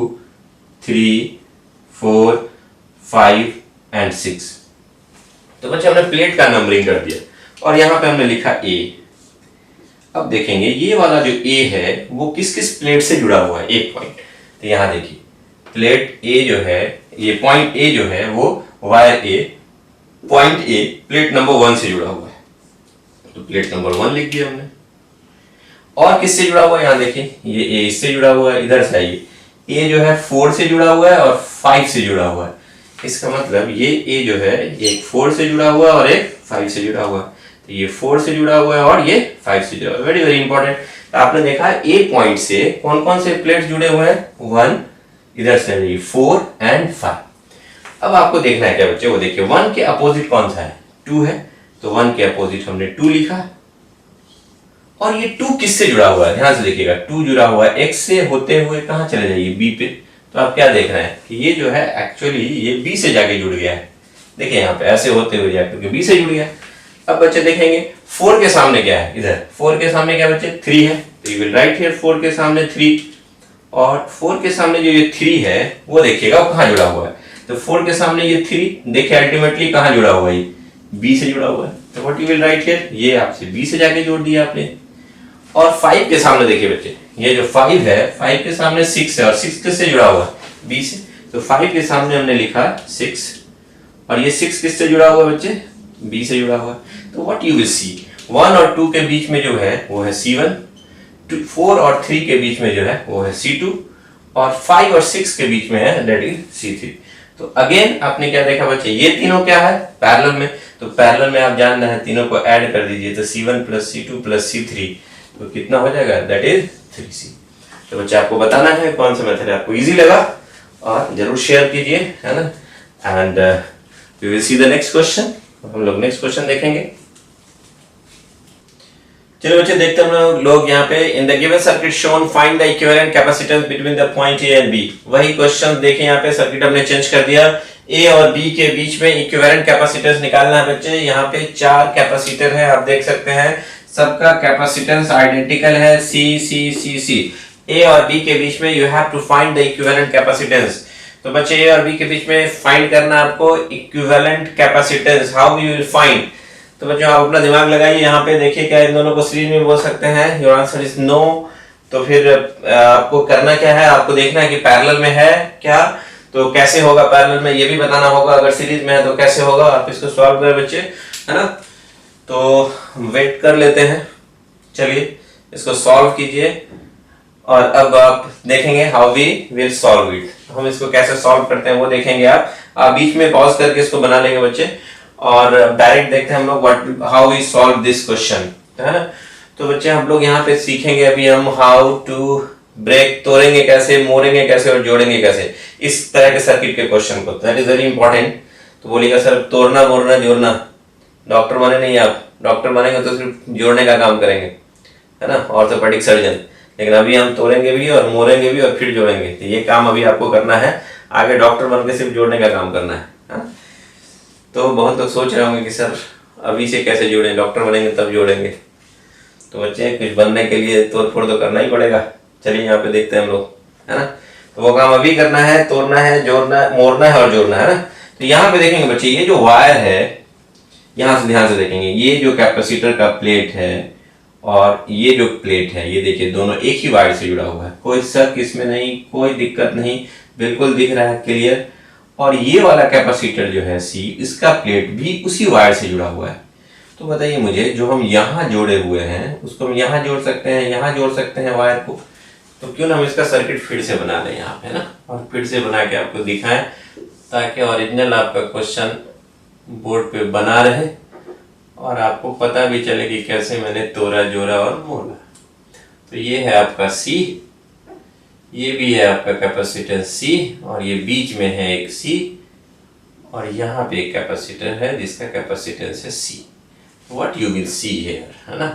3 4 5 एंड 6। तो बच्चे हमने प्लेट का नंबरिंग कर दिया, और यहाँ पे हमने लिखा A। अब देखेंगे ये वाला जो A है वो किस किस प्लेट से जुड़ा हुआ है, एक पॉइंट। तो यहाँ देखिए, प्लेट A जो है, ये पॉइंट A जो है वो wire A, point A plate number 1 से जुड़ा हुआ है, तो प्लेट नंबर 1 लिख दिया हमने। और किससे जुड़ा हुआ है, यहाँ देखिए, ये A इससे जुड़ा हुआ है। इधर से आइए, A जो है 4 से जुड़ा हुआ है और 5 से जुड़ा हुआ है। इसका मतलब ये A जो है, एक 4 से जुड़ा हुआ है और एक 5 से जुड़ा हुआ है। तो ये 4 से जुड़ा हुआ है और ये 5 से जुड़ा हुआ है। Very very important. तो आपने देखा A पॉइंट से कौन कौन से प्लेट्स जुड़े हुए हैं, 1, इधर से 4 एंड 5। अब आपको देखना है क्या बच्चे, वो देखिए 1 के अपोजिट कौन सा है, 2 है, तो 1 के अपोजिट हमने 2 लिखा। और ये 2 किससे जुड़ा हुआ है, ध्यान से देखिएगा, 2 जुड़ा हुआ है X से होते हुए कहां चले जाइए, B पे। तो आप क्या देख रहे हैं कि ये जो है एक्चुअली ये B से जाके जुड़ गया है। देखिए यहाँ पे ऐसे होते हुए जाकर के B से जुड़ गया। अब बच्चे देखेंगे 4 के सामने क्या है, इधर 4 के सामने क्या बच्चे, 3 है, तो यू विल राइट हियर 4 के सामने 3। और 4 के सामने जो ये 3 है वो देखिएगा वो कहाँ जुड़ा हुआ है। तो 4 के सामने ये 3 देखिए अल्टीमेटली कहाँ जुड़ा हुआ है, B से जुड़ा हुआ है। तो what you will write here, ये आपसे B से जाके जोड़ दिया आपने। और 5 के सामने देखिए बच्चे, ये जो 5 है, 5 के सामने 6 है, और 6 किससे जुड़ा हुआ है, B से। तो 5 के सामने हमने लिखा 6, और ये 6 किससे जुड़ा हुआ है बच्चे, B से जुड़ा हुआ है। तो व्हाट यू विल सी, 1 और 2 के बीच में जो है वो है C1, 4 और 3 के बीच में जो है वो है C2, और 5 और 6 के बीच में है दैट इज C3। तो अगेन आपने क्या देखा बच्चे, ये तीनों क्या है, पैरेलल में। तो पैरेलल में आप जानना है, तीनों को ऐड कर दीजिए, तो C1 plus C2 plus C3, तो कितना हो जाएगा, दैट इज 3C। तो बच्चे आपको बताना है कौन सा मेथड आपको इजी लगा, और जरूर शेयर कीजिए, है ना। And we will see the next question. हम लोग नेक्स्ट क्वेश्चन देखेंगे। चलो बच्चे देखते हैं हम लोग यहाँ पे in the given circuit shown find the equivalent capacitance between the point A and B. वही क्वेश्चन देखें, यहाँ पे सर्किट हमने चेंज कर दिया। ए और बी के बीच में इक्विवेलेंट कैपेसिटेंस निकालना है बच्चे। यहाँ पे 4 कैपेसिटर है, आप देख सकते हैं सबका कैपेसिटेंस आइडेंटिकल है, सी सी सी सी। ए और बी के बीच में you have to find the equivalent capacitance. तो बच्चे ए और बी के बीच में फाइंड करना आपको equivalent capacitance. How you will find? तो बच्चों आप अपना दिमाग लगाइए, यहाँ पे देखिए क्या इन दोनों को सीरीज में बोल सकते हैं? Your answer is no. तो फिर आपको करना क्या है, आपको देखना है कि पैरेलल में है क्या, तो कैसे होगा पैरेलल में ये भी बताना होगा। अगर सीरीज में है तो कैसे होगा, आप इसको सॉल्व करें बच्चे, है ना। तो वेट कर लेते हैं, चलिए इसको सॉल्व कीजिए और अब आप देखेंगे how we will solve it. हम इसको कैसे सॉल्व करते हैं वो देखेंगे। आप बीच में पॉज करके इसको बना लेंगे बच्चे और डायरेक्ट देखते हैं हम लोग what how we solve this question, है ना। तो बच्चे हम लोग यहाँ पे सीखेंगे अभी हम हाउ टू ब्रेक, तोड़ेंगे कैसे, मोड़ेंगे कैसे और जोड़ेंगे कैसे, इस तरह के सर्किट के क्वेश्चन को। That is very important. तो बोलिएगा सर तोड़ना, मोड़ना, जोड़ना, डॉक्टर बने नहीं आप, डॉक्टर बनेंगे तो सिर्फ जोड़ने का काम करेंगे, है ना, ऑर्थोपेडिक सर्जन। लेकिन अभी हम तोड़ेंगे भी और मोड़ेंगे भी और फिर जोड़ेंगे, तो ये काम अभी आपको करना है। आगे डॉक्टर बन के सिर्फ जोड़ने का काम करना है। तो बहुत लोग सोच रहे होंगे कि सर अभी से कैसे जोड़ें, डॉक्टर बनेंगे तब जोड़ेंगे। तो बच्चे कुछ बनने के लिए तोड़ फोड़ तो करना ही पड़ेगा। चलिए यहाँ पे देखते हैं हम लोग, है ना। तो वो काम अभी करना है, तोड़ना है, जोड़ना, मोड़ना है और जोड़ना है ना। तो यहाँ पे देखेंगे बच्चे ये जो वायर है, यहाँ से ध्यान से देखेंगे, ये जो कैपेसिटर का प्लेट है और ये जो प्लेट है, ये देखिए दोनों एक ही वायर से जुड़ा हुआ है, कोई शक इसमें नहीं, कोई दिक्कत नहीं, बिल्कुल दिख रहा है क्लियर। और ये वाला कैपेसिटर जो है सी, इसका प्लेट भी उसी वायर से जुड़ा हुआ है। तो बताइए मुझे, जो हम यहाँ जोड़े हुए हैं उसको हम यहाँ जोड़ सकते हैं, यहाँ जोड़ सकते हैं वायर को। तो क्यों ना हम इसका सर्किट फिर से बना लें यहाँ पे ना, और फिर से बना के आपको दिखाएं ताकि ओरिजिनल आपका क्वेश्चन बोर्ड पे बना रहे और आपको पता भी चले कि कैसे मैंने तोड़ा, जोड़ा और मोड़ा। तो ये है आपका सी, ये भी है आपका कैपेसिटेंस सी, और ये बीच में है एक सी, और यहाँ पे एक कैपेसिटर है जिसका कैपेसिटेंस है C. What you will see here, है ना।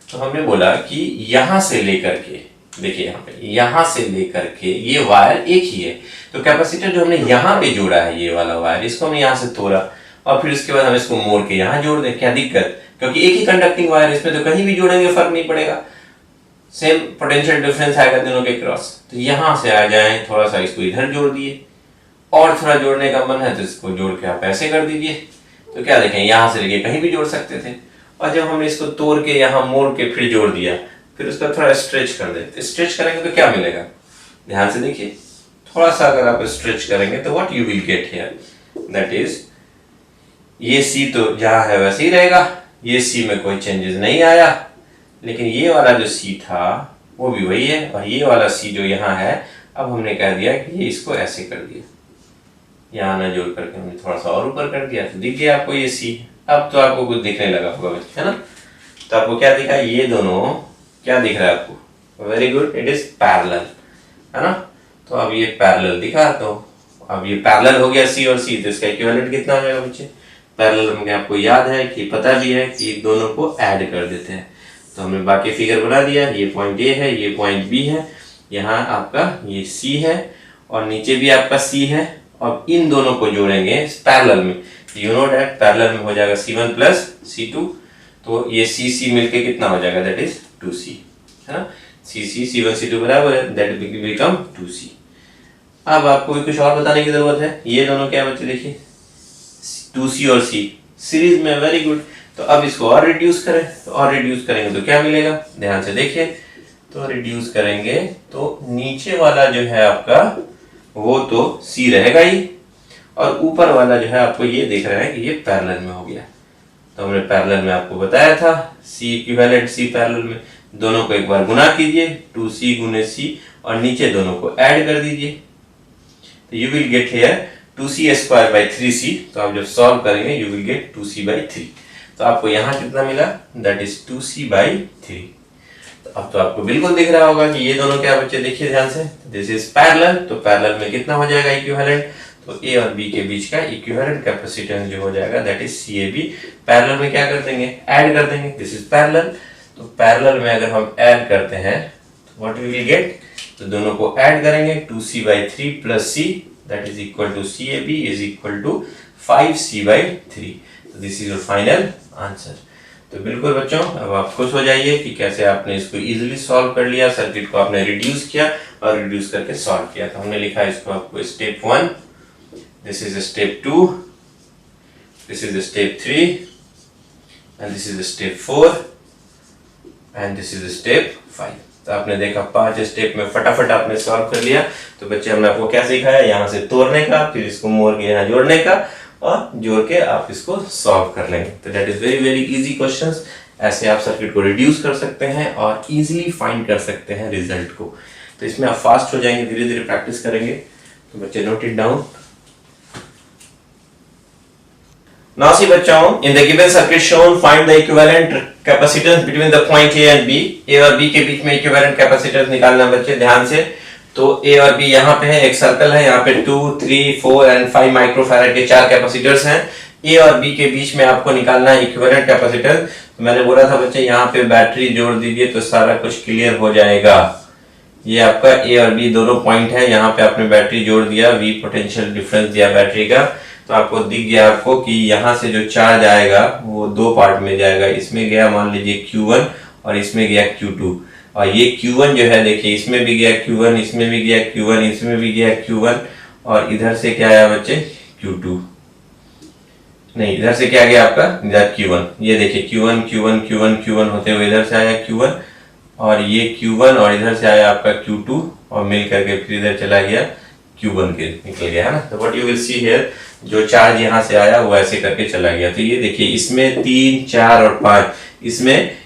तो हमने बोला कि यहाँ से लेकर के, देखिए यहाँ पे, यहाँ से लेकर के ये वायर एक ही है। तो कैपेसिटर जो हमने यहाँ पे जोड़ा है, ये वाला वायर, इसको हमने यहाँ से तोड़ा और फिर उसके बाद हम इसको मोड़ के यहाँ जोड़ दें, क्या दिक्कत, क्योंकि एक ही कंडक्टिंग वायर, इसमें तो कहीं भी जोड़ेंगे फर्क नहीं पड़ेगा, सेम पोटेंशियल डिफरेंस आएगा दोनों के क्रॉस। तो यहाँ से आ जाए, थोड़ा सा इसको इधर जोड़ दिए, और थोड़ा जोड़ने का मन है तो इसको जोड़ के आप ऐसे कर दीजिए। तो क्या देखें, यहाँ से लेके कहीं भी जोड़ सकते थे। और जब हमने इसको तोड़ के यहाँ मोड़ के फिर जोड़ दिया, फिर उसका थोड़ा स्ट्रेच कर देते। स्ट्रेच करेंगे तो क्या मिलेगा, ध्यान से देखिए, थोड़ा सा अगर आप स्ट्रेच करेंगे तो what you will get here, that is ये सी तो जहाँ है वैसे ही रहेगा, ये सी में कोई चेंजेस नहीं आया, लेकिन ये वाला जो सी था वो भी वही है, और ये वाला सी जो यहाँ है, अब हमने कह दिया कि ये इसको ऐसे कर दिया, यहाँ ना जोड़ करके हमने थोड़ा सा और ऊपर कर दिया, तो दिख गया आपको ये सी। अब तो आपको कुछ दिखने लगा होगा, है ना। तो आपको क्या दिखा, ये दोनों क्या दिख रहा है आपको, very good, it is parallel, है ना। तो अब ये पैरेलल दिखा, तो अब ये पैरेलल हो गया सी और सी, तो इसका इक्विवेलेंट कितना हो जाएगा बच्चे, पैरेलल में आपको याद है कि पता भी है कि दोनों को ऐड कर देते हैं। तो हमने बाकी फिगर बना दिया, ये पॉइंट ए है, ये पॉइंट बी है, यहाँ आपका ये सी है और नीचे भी आपका सी है, और इन दोनों को जोड़ेंगे पैरेलल में, यू नो दैट पैरेलल में हो जाएगा C1 प्लस C2, तो ये C मिलके कितना हो जाएगा, दैट इज 2C, है ना। C1 C2 बराबर है, दैट बिकम 2C। अब आपको भी कुछ और बताने की जरूरत है, ये दोनों क्या बच्चे देखिए, 2C और C सीरीज में, वेरी गुड। तो अब इसको और रिड्यूस करें, तो और रिड्यूस करेंगे तो क्या मिलेगा, ध्यान से देखिए, तो रिड्यूस करेंगे तो नीचे वाला जो है आपका वो तो C रहेगा ही, और ऊपर वाला जो है आपको ये दिख रहा है कि ये पैरेलल में हो गया। तो हमने पैरेलल में आपको बताया था C इक्विवेलेंट C पैरेलल में, दोनों को एक बार गुना कीजिए, 2C गुने C, और नीचे दोनों को ऐड कर दीजिए, तो you will get here 2C square by 3C। तो आप जब सॉल्व करेंगे you will get 2C by 3। तो आपको यहाँ कितना मिला, दैट इज 2C बाई 3। अब तो आपको बिल्कुल दिख रहा होगा कि ये दोनों क्या बच्चे, देखिए ध्यान से, दिस इज पैरेलल, तो पैरेलल में कितना हो जाएगा इक्विवेलेंट, तो ए और बी के बीच का इक्विवेलेंट कैपेसिटेंस जो हो जाएगा दैट इज CAB। पैरेलल में क्या कर देंगे, ऐड कर देंगे, दिस इज पैरेलल, तो पैरेलल में अगर हम ऐड करते हैं तो व्हाट वी विल गेट, तो दोनों को ऐड करेंगे 2C/3 plus C that is equal to CAB is equal to 5C/3। तो this is your final answer. तो बिल्कुल बच्चों, अब आप खुश हो जाइए कि कैसे आपने इसको इजीली सॉल्व कर लिया, सर्किट को आपने रिड्यूस किया और रिड्यूस करके सॉल्व किया। तो हमने लिखा इसको आपको step 1, this is step 2, this is step 3 and this is step 4 and this is step 5। तो आपने देखा 5 स्टेप में फटाफट आपने सॉल्व कर लिया। तो बच्चे हमने आपको क्या सिखाया, यहाँ से तोड़ने का, फिर इसको मोड़ के यहाँ जोड़ने का और जोड़ के आप इसको सॉल्व कर लेंगे। तो that is very very easy questions. ऐसे आप सर्किट को रिड्यूस कर सकते हैं और इजीली फाइंड कर सकते हैं रिजल्ट को। तो इसमें आप फास्ट हो जाएंगे, धीरे धीरे प्रैक्टिस करेंगे। तो बच्चे note it down. Now see बच्चों, in the given circuit shown, find the equivalent capacitance between the point A and B। A और B के बीच में equivalent capacitance निकालना बच्चे ध्यान से। तो A और B यहाँ पे है, एक सर्कल है, यहाँ पे 2, 3, 4 एंड 5 माइक्रोफैराड के 4 कैपेसिटर्स हैं। A और B के बीच में आपको निकालना है इक्विवेलेंट कैपेसिटेंस। तो मैंने बोला था बच्चे यहाँ पे बैटरी जोड़ दीजिए तो सारा कुछ क्लियर हो जाएगा। ये आपका A और B दोनों पॉइंट है, यहाँ पे आपने बैटरी जोड़ दिया, V पोटेंशियल डिफरेंस दिया बैटरी का, तो आपको दिख गया आपको कि यहाँ से जो चार्ज आएगा वो दो पार्ट में जाएगा। इसमें गया मान लीजिए Q1 और इसमें गया Q2। और ये Q1 जो है देखिए, इसमें भी गया Q1, इसमें भी गया Q1, इसमें भी गया Q1 और इधर से क्या आया बच्चे Q2, नहीं इधर से क्या गया आपका इधर Q1। ये देखिए Q1 Q1 Q1 Q1 होते हुए इधर से आया Q1 और ये Q1 और इधर से आया आपका Q2 और मिल करके फिर इधर चला गया Q1 के निकल गया है ना। तो what you will see here, जो चार्ज यहाँ से आया वो ऐसे करके चला गया। तो ये देखिए इसमें 3, 4 और 5 इसमें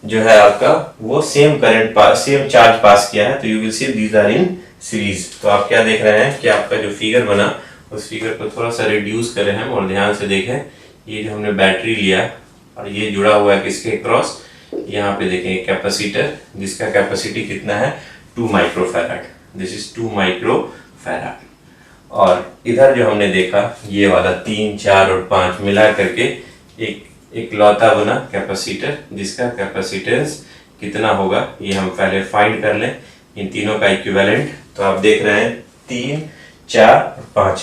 जो है आपका वो same current same charge pass किया है। तो you will see these are in series. तो आप क्या देख रहे हैं कि आपका जो फिगर बना उस फिगर को थोड़ा सा रिड्यूस करें हम और ध्यान से देखें। ये जो हमने बैटरी लिया और ये जुड़ा हुआ है किसके क्रॉस, यहाँ पे देखें कैपेसिटर जिसका कैपेसिटी कितना है 2 माइक्रोफैराड, दिस इज 2 माइक्रोफैराड। और इधर जो हमने देखा ये वाला 3, 4 और 5 मिला करके एक लौता बना कैपेसिटर जिसका कैपेसिटेंस कितना होगा ये हम पहले फाइंड कर लें, इन तीनों का इक्विवेलेंट। तो आप देख रहे हैं 3, 4 और 5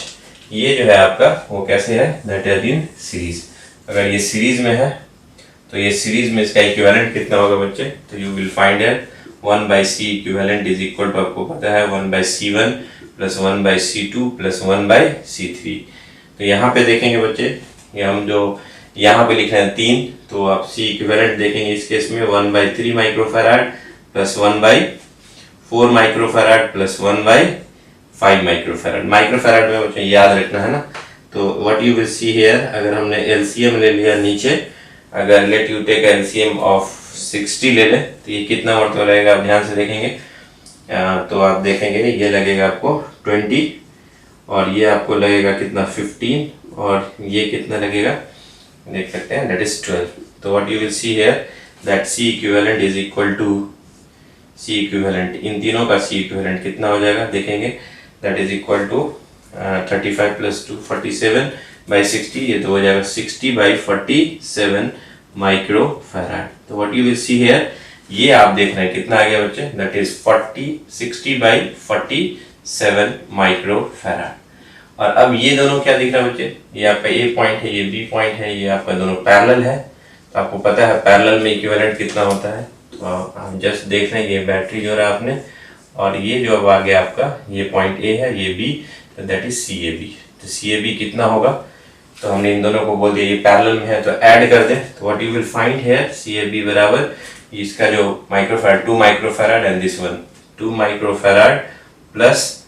ये जो है आपका वो कैसे है, दैट इज इन सीरीज। अगर ये सीरीज में है तो ये सीरीज में इसका इक्विवेलेंट कितना होगा बच्चे, तो you will find it 1/C equivalent is equal to आपको पता है 1/C1 plus 1/C2 plus 1/C3। तो यहाँ पे देखेंगे बच्चे, ये हम जो यहाँ पे लिख रहे हैं 3, तो आप C इक्विवेलेंट देखेंगे इस केस में 1/3 microfarad plus 1/4 microfarad plus 1/5 microfarad. Microfarad में बच्चे याद रखना है ना। तो what you will see here, अगर हमने एलसीएम ले लिया नीचे, अगर let you take LCM of 60 ले ले तो ये कितना मरतबा रहेगा आप ध्यान से देखेंगे। तो आप देखेंगे ये लगेगा आपको 20 और ये आपको लगेगा कितना 15 और ये कितना लगेगा देख सकते हैं दैट इज 12। तो what you will see here that C equivalent is equal to C equivalent, इन तीनों का C इक्विवेलेंट कितना हो जाएगा देखेंगे, that is equal to 35 plus 2 47/60, ये तो हो जाएगा 60/47 माइक्रोफैराड। तो what you will see here, ये आप देख रहे हैं कितना आ गया बच्चे, दैट इज 60/47 माइक्रोफैराड। और अब ये दोनों क्या दिख रहा है बच्चे, ये आपका A पॉइंट है, ये B पॉइंट है, ये आपका दोनों पैरेलल है। तो आपको पता है पैरेलल में इक्विवेलेंट कितना होता है। तो आप जस्ट देख रहे हैं ये बैटरी जो रहा आपने और ये जो अब आ गया आपका ये पॉइंट A है, ये B, तो दैट इज CAB। तो CAB कितना होगा, तो हमने इन दोनों को बोल दिया ये पैरेलल में है तो ऐड कर दें। तो what you will find here CAB बराबर इसका जो microfarad 2 microfarad and this one 2 microfarad plus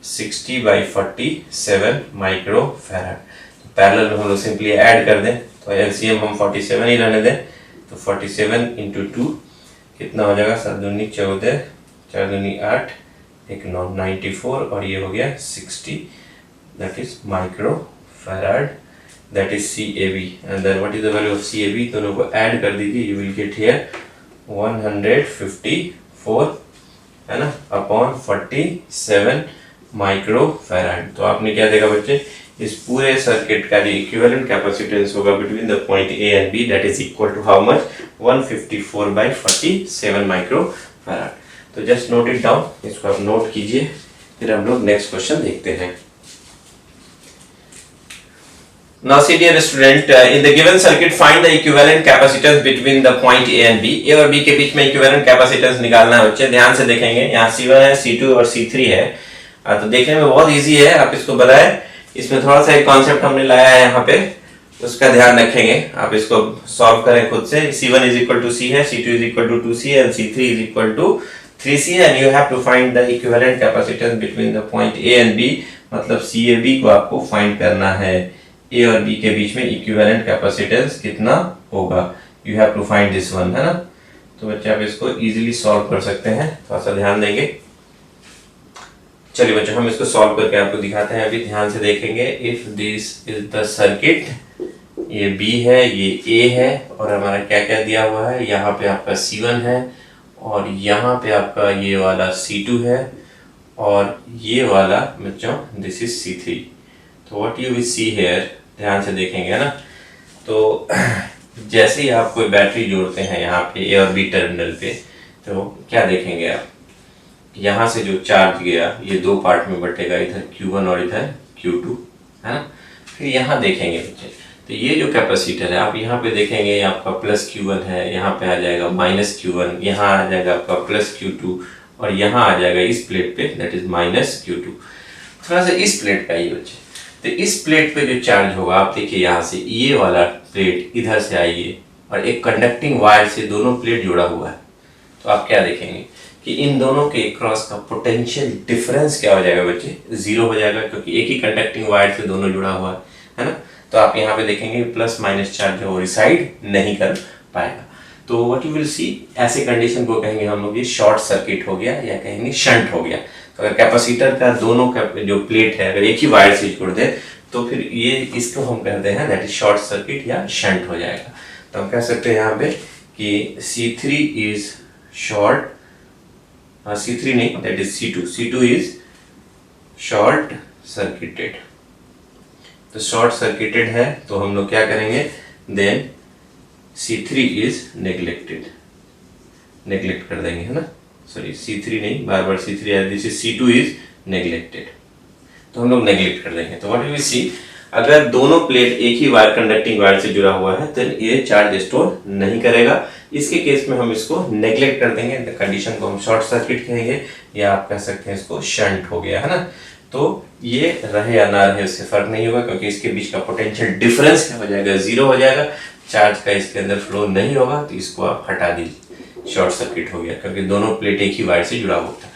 60/47 microfarad. तो पैरेलल में हम लोग सिंपली ऐड कर दें, तो एलसीएम हम 47 ही रहने दें। तो 47 × 2 कितना हो जाएगा, 7 दूनी 14, 4 दूनी 8, 1 9 94 और ये हो गया 60, that is microfarad, that is CAB। And then what is the value of CAB, दोनों को ऐड कर दीजिए, यू विल गेट हियर 154 है ना अपॉन 47 माइक्रोफैराड। तो आपने क्या देखा बच्चे, इस पूरे सर्किट का जो इक्विवेलेंट कैपेसिटेंस होगा between the point A and B that is equal to how much 154/47 microfarad. तो जस्ट नोट इट डाउन, इसको आप नोट कीजिए, फिर हम लोग नेक्स्ट क्वेश्चन देखते हैं। Now see dear student, in the given circuit find the equivalent capacitance between the point A and B। A और B के बीच में equivalent capacitance निकालना है बच्चे, ध्यान से देखेंगे। यहाँ C1 है, C2 और C3 है। तो देखने में बहुत इजी है, आप इसको बनाएं। इसमें थोड़ा सा एक कॉन्सेप्ट हमने लाया है यहाँ पे, उसका ध्यान रखेंगे। आप इसको सॉल्व करें खुद से। C1 is equal to C है, C2 is equal to 2C and C3 is equal to 3C and you have to find the equivalent capacitance between the point A and B। मतलब CAB को आपको फाइंड करना है। A और B के बीच में इक्विवेलेंट कैपेसिटेंस कितना होगा, you have to find this one, है ना। तो बच्चे आप इसको इजीली सॉल्व कर सकते हैं, थोड़ा सा ध्यान देंगे। चलिए बच्चों हम इसको सॉल्व करके आपको दिखाते हैं, अभी ध्यान से देखेंगे। If this is the circuit, ये B है, ये A है और हमारा क्या क्या दिया हुआ है, यहाँ पे आपका C1 है और यहाँ पे आपका ये वाला C2 है और ये वाला बच्चों दिस इज C3। तो what you will see here, ध्यान से देखेंगे, है ना। तो जैसे ही आप कोई बैटरी जोड़ते हैं यहाँ पे ए और बी टर्मिनल पे, तो क्या देखेंगे आप, यहाँ से जो चार्ज गया ये दो पार्ट में बटेगा, इधर Q1 और इधर Q2, है ना। फिर यहाँ देखेंगे बच्चे, तो ये जो कैपेसिटर है आप यहाँ पे देखेंगे, आपका प्लस Q1 है, यहाँ पे आ जाएगा माइनस Q1, यहाँ आ जाएगा आपका प्लस Q2 और यहाँ आ जाएगा इस प्लेट पे दैट इज माइनस Q2। थोड़ा सा इस प्लेट का ही बच्चे, तो इस प्लेट पे जो चार्ज होगा आप देखिए, यहाँ से ये वाला प्लेट इधर से आइए और एक कंडक्टिंग वायर से दोनों प्लेट जुड़ा हुआ है। तो आप क्या देखेंगे कि इन दोनों के क्रॉस का पोटेंशियल डिफरेंस क्या हो जाएगा बच्चे, जीरो हो जाएगा, क्योंकि एक ही कंडक्टिंग वायर से दोनों जुड़ा हुआ है ना। तो आप यहाँ पे देखेंगे प्लस माइनस चार्ज जो रिसाइड नहीं कर पाएगा। तो व्हाट यू विल सी, ऐसे कंडीशन को कहेंगे हम लोग ये शॉर्ट सर्किट हो गया या कहेंगे शंट हो गया। तो अगर कैपेसिटर का दोनों का जो प्लेट है अगर एक ही वायर से जोड़ दे तो फिर ये इसको हम कहते हैं दैट इज शॉर्ट सर्किट या शंट हो जाएगा। तो हम कह सकते हैं यहाँ पे कि C3 इज शॉर्ट, C3 नहीं that is C2 is short circuited. तो शॉर्ट सर्किटेड है तो हम लोग क्या करेंगे, then C3 is neglected, neglect कर देंगे, है ना। सॉरी C3 नहीं, बार बार C3 है, this is C2 is neglected, तो हम लोग नेग्लेक्ट कर देंगे। तो व्हाट यू विल सी, अगर दोनों प्लेट एक ही वायर कंडक्टिंग वायर से जुड़ा हुआ है तो ये चार्ज स्टोर नहीं करेगा। इसके केस में हम इसको नेग्लेक्ट कर देंगे, कंडीशन को हम शॉर्ट सर्किट कहेंगे या आप कह सकते हैं इसको शंट हो गया, है ना। तो ये रहे या ना रहे उससे फर्क नहीं होगा, क्योंकि इसके बीच का पोटेंशियल डिफरेंस क्या हो जाएगा, जीरो हो जाएगा, चार्ज का इसके अंदर फ्लो नहीं होगा, तो इसको आप हटा दीजिए, शॉर्ट सर्किट हो गया, क्योंकि दोनों प्लेट एक ही वायर से जुड़ा हुआ था।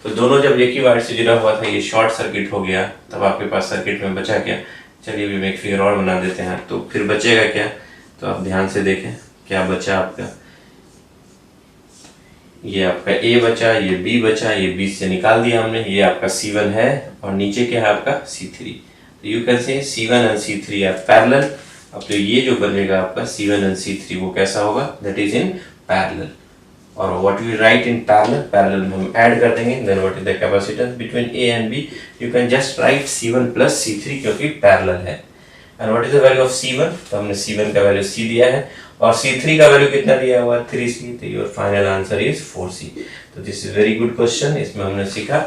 तो दोनों जब एक ही वायर से जुड़ा हुआ था, ये शॉर्ट सर्किट हो गया, तब आपके पास सर्किट में बचा क्या, चलिए अभी एक फिगर और बना देते हैं। तो फिर बचेगा क्या, तो आप ध्यान से देखें क्या बचा आपका, ये आपका A बचा, ये B बचा, ये B से निकाल दिया हमने, ये आपका C1 है और नीचे क्या है आपका C3। तो यू कैन से C1 और C3 आर पैरेलल। अब तो ये जो बनेगा आपका C1 और C3 वो कैसा होगा, दैट इज इन पैरेलल। और what we write in parallel, parallel में हम ऐड कर देंगे, then what is the capacitance between A and B, you can just write C1 plus C3 क्योंकि पैरेलल है। And what is the value of C1, तो हमने C1 का वैल्यू C दिया है और C3 का वैल्यू कितना दिया हुआ है 3C, तो your final answer is 4C। तो this is very good question. इसमें हमने सीखा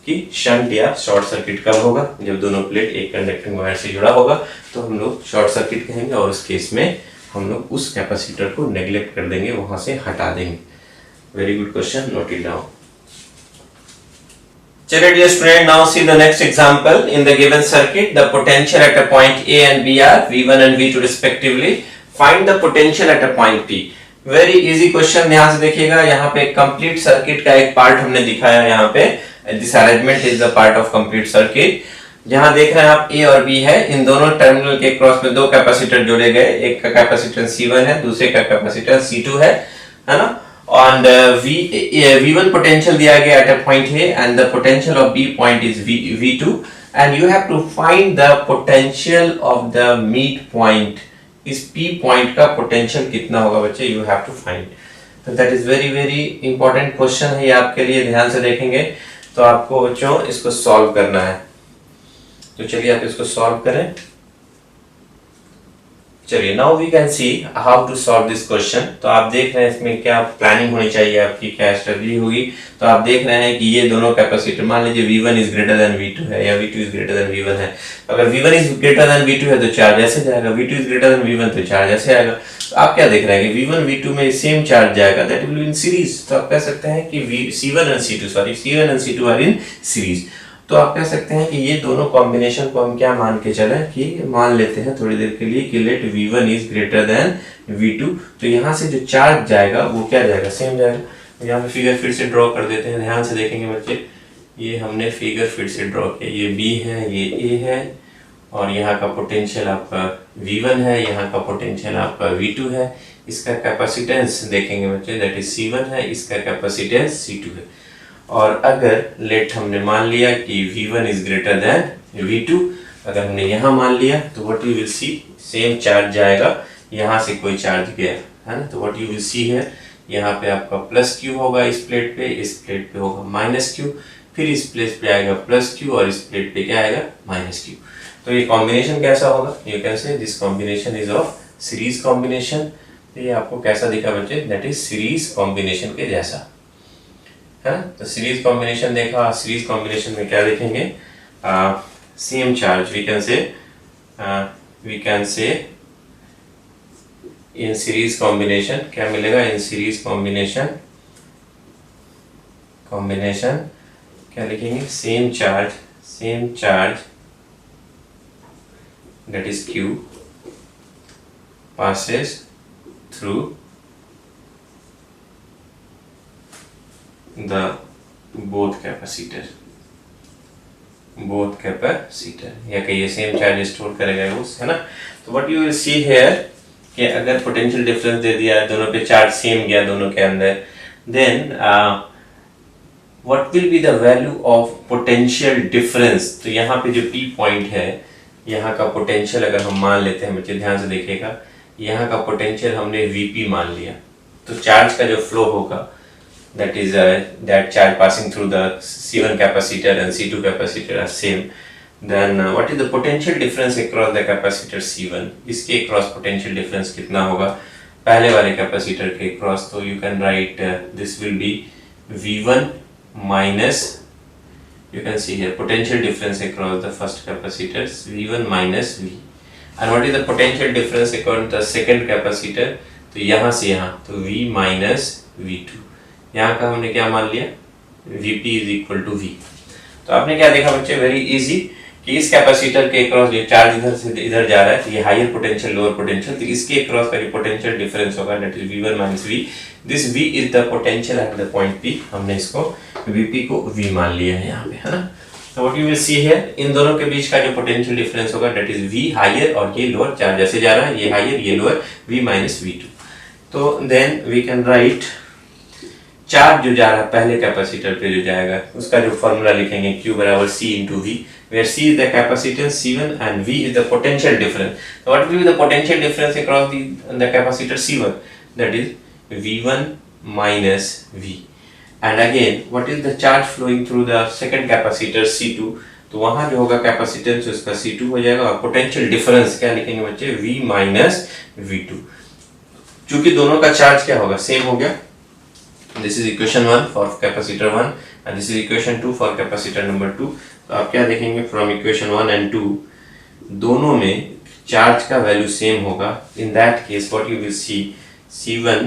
कि शंट या शॉर्ट सर्किट कब होगा, जब दोनों प्लेट एक कंडक्टिंग वायर से जुड़ा होगा तो हम लोग शॉर्ट सर्किट कहेंगे, और उस केस में हम लोग उस कैपेसिटर को नेग्लेक्ट कर देंगे, वहां से हटा देंगे। Very good question, note it down. चलिए dear student, now see the next example. In the given circuit, the potential at a point A and B are V1 and V2 respectively. Find the potential at a point P. Very easy question, ध्यान से देखिएगा। यहाँ पे complete circuit का एक part हमने दिखाया यहाँ पे। This arrangement is the part of complete circuit. जहाँ देख रहे हैं आप A और B है, इन दोनों टर्मिनल के क्रॉस में दो कैपेसिटर जोड़े गए, एक का कैपेसिटर C1 है, दूसरे का कैपेसिटर C2 है ना। And V1 potential दिया गया at a point A and the potential of B point is V2 and you have to find the potential of the mid point. इस P point का potential कितना होगा बच्चे, you have to find. तो that is very very important question है, ये आपके लिए, ध्यान से देखेंगे तो आपको बच्चों इसको सॉल्व करना है। तो चलिए आप इसको सॉल्व करें। चलिए now we can see how to solve this question. तो आप देख रहे हैं इसमें क्या प्लानिंग होनी चाहिए आपकी, क्या स्ट्रेटजी होगी। तो आप देख रहे हैं कि ये दोनों कैपेसिटर, मान लीजिए V1 is greater than V2 है या V2 is greater than V1 है। अगर V1 is greater than V2 है तो चार्ज ऐसे जाएगा, V2 is greater than V1 तो चार्ज ऐसे आएगा। तो आप क्या देख रहे हैं कि V1 V2 में सेम चार्ज जाएगा, that will be in series. तो आप कह सकते हैं कि C1 and C2 are in series. तो आप कह सकते हैं कि ये दोनों कॉम्बिनेशन को हम क्या मान के चले, कि मान लेते हैं थोड़ी देर के लिए कि late V1 is greater than V2। तो यहाँ से जो चार्ज जाएगा वो क्या जाएगा, सेम जाएगा। तो यहाँ पे फिगर फिर से ड्रॉ कर देते हैं, ध्यान से देखेंगे बच्चे। ये हमने फिगर फिर से ड्रॉ किया, ये B है, ये A है, और यहाँ का पोटेंशियल आपका V1 है, यहाँ का पोटेंशियल आपका V2 है। इसका कैपेसिटेंस देखेंगे बच्चे, दैट इज C1 है, इसका कैपेसिटेंस C2 है। और अगर लेट हमने मान लिया कि V1 is greater than V2, अगर हमने यहाँ मान लिया तो what you will C, same charge जाएगा, यहाँ से कोई चार्ज गया है ना। तो व्हाट यू विल सी है, यहाँ पे आपका प्लस Q होगा इस प्लेट पे, इस प्लेट पे होगा माइनस Q, फिर इस प्लेट पे आएगा प्लस Q और इस प्लेट पे क्या आएगा, माइनस Q। तो ये कॉम्बिनेशन कैसा होगा, you can say this combination is of series combination. तो ये आपको कैसा दिखा बच्चे, दैट इज सीरीज कॉम्बिनेशन के जैसा है। तो सीरीज कॉम्बिनेशन देखा, सीरीज कॉम्बिनेशन में क्या देखेंगे, same charge, we can say in series combination क्या मिलेगा, इन सीरीज कॉम्बिनेशन क्या लिखेंगे, same charge that is Q passes through the both capacitor या कहिए सेम चार्ज स्टोर करेगा उस, है ना। तो what you will see here कि अगर पोटेंशियल डिफरेंस दे दिया, दोनों पे चार्ज सेम गया दोनों के अंदर, then what will be the value of potential difference. तो यहाँ पे जो P पॉइंट है, यहाँ का पोटेंशियल अगर हम मान लेते हैं बच्चे, ध्यान से देखिएगा, यहाँ का पोटेंशियल हमने Vp मान लिया, तो चार्ज का जो फ्लो होगा that is that charge passing through the C1 capacitor and C2 capacitor are same, then what is the potential difference across the capacitor C1, इसके across potential difference कितना होगा पहले वाले कैपेसिटर के across। तो you can write this will be V1 minus, you can see here potential difference across the first capacitor V1 minus V, and what is the potential difference across the second capacitor, तो यहाँ से यहाँ तो V minus V2, यहाँ का हमने क्या मान लिया, Vp is equal to V। तो आपने क्या देखा बच्चे, वेरी इजी, कि इस कैपेसिटर के अक्रॉस जो चार्ज इधर से इधर जा रहा है, तो ये हायर पोटेंशियल लोअर पोटेंशियल, तो इसके अक्रॉस का जो पोटेंशियल डिफरेंस होगा that is V1 minus V। This V is the potential at the point P, हमने इसको Vp को V मान लिया है यहाँ पे, है ना। तो what you will see here, इन दोनों के बीच का जो पोटेंशियल डिफरेंस होगा दैट इज V हायर और ये लोअर, चार्ज जैसे जा रहा है ये हायर ये लोअर, V माइनस V2। तो then we can write charge जो जा रहा है पहले कैपेसिटर पे जो जाएगा उसका जो फॉर्मूला लिखेंगे Q बराबर C into V, where C is the capacitance C1 and V is the potential difference. So what will be the potential difference across the capacitor C1? That is V1 minus V. And again, what is the charge flowing through the second capacitor C2? तो वहाँ जो होगा कैपेसिटेंस उसका C2 हो जाएगा, और पोटेंशियल डिफरेंस क्या लिखेंगे बच्चे, V माइनस V2। चूंकि दोनों का चार्ज क्या होगा, सेम हो गया। This is equation 1 for capacitor 1 and this is equation 2 for capacitor number 2। तो आप क्या देखेंगे, from equation 1 and 2 दोनों में चार्ज का वैल्यू सेम होगा। In that case what you will see, C1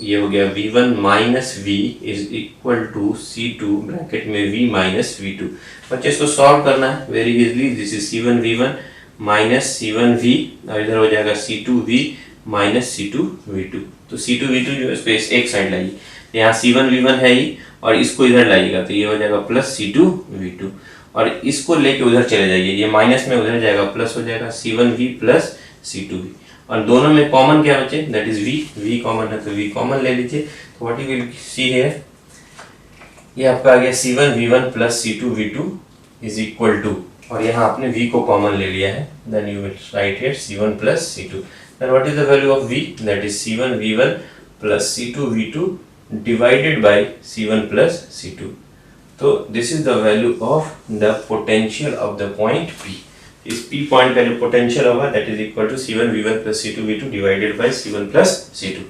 ये हो गया V1 minus V is equal to C2 bracket में V minus V2। बच्चे इसको सॉल्व करना है very easily. This is C1 V1 minus C1 V और इधर हो जाएगा C2 V minus C2 V2। तो C2 V2 जो है इस एक साइड लाइए, यहाँ C1 V1 है ही और इसको इधर लाइएगा, तो ये हो जाएगा प्लस C2 V2, और इसको लेके उधर चले जाइए, ये माइनस में उधर जाएगा प्लस हो जाएगा C1 V plus C2 V, और दोनों में कॉमन क्या बचे, दैट इज V कॉमन है तो V कॉमन ले लीजिए। तो what you will see here, ये आपका आ गया C1 V1 plus C2 V2 is equal to, और यहाँ आपने V को कॉमन ले लिया है, then you will write here C1 plus C2। Then what is the value of V? That is C1 V1 plus C2V2 divided by C1 plus C2। तो this is the value of the potential of the point P। इस P पॉइंट का जो पोटेंशियल होगा that is equal to C1V1 plus C2V2 divided by C1 plus C2।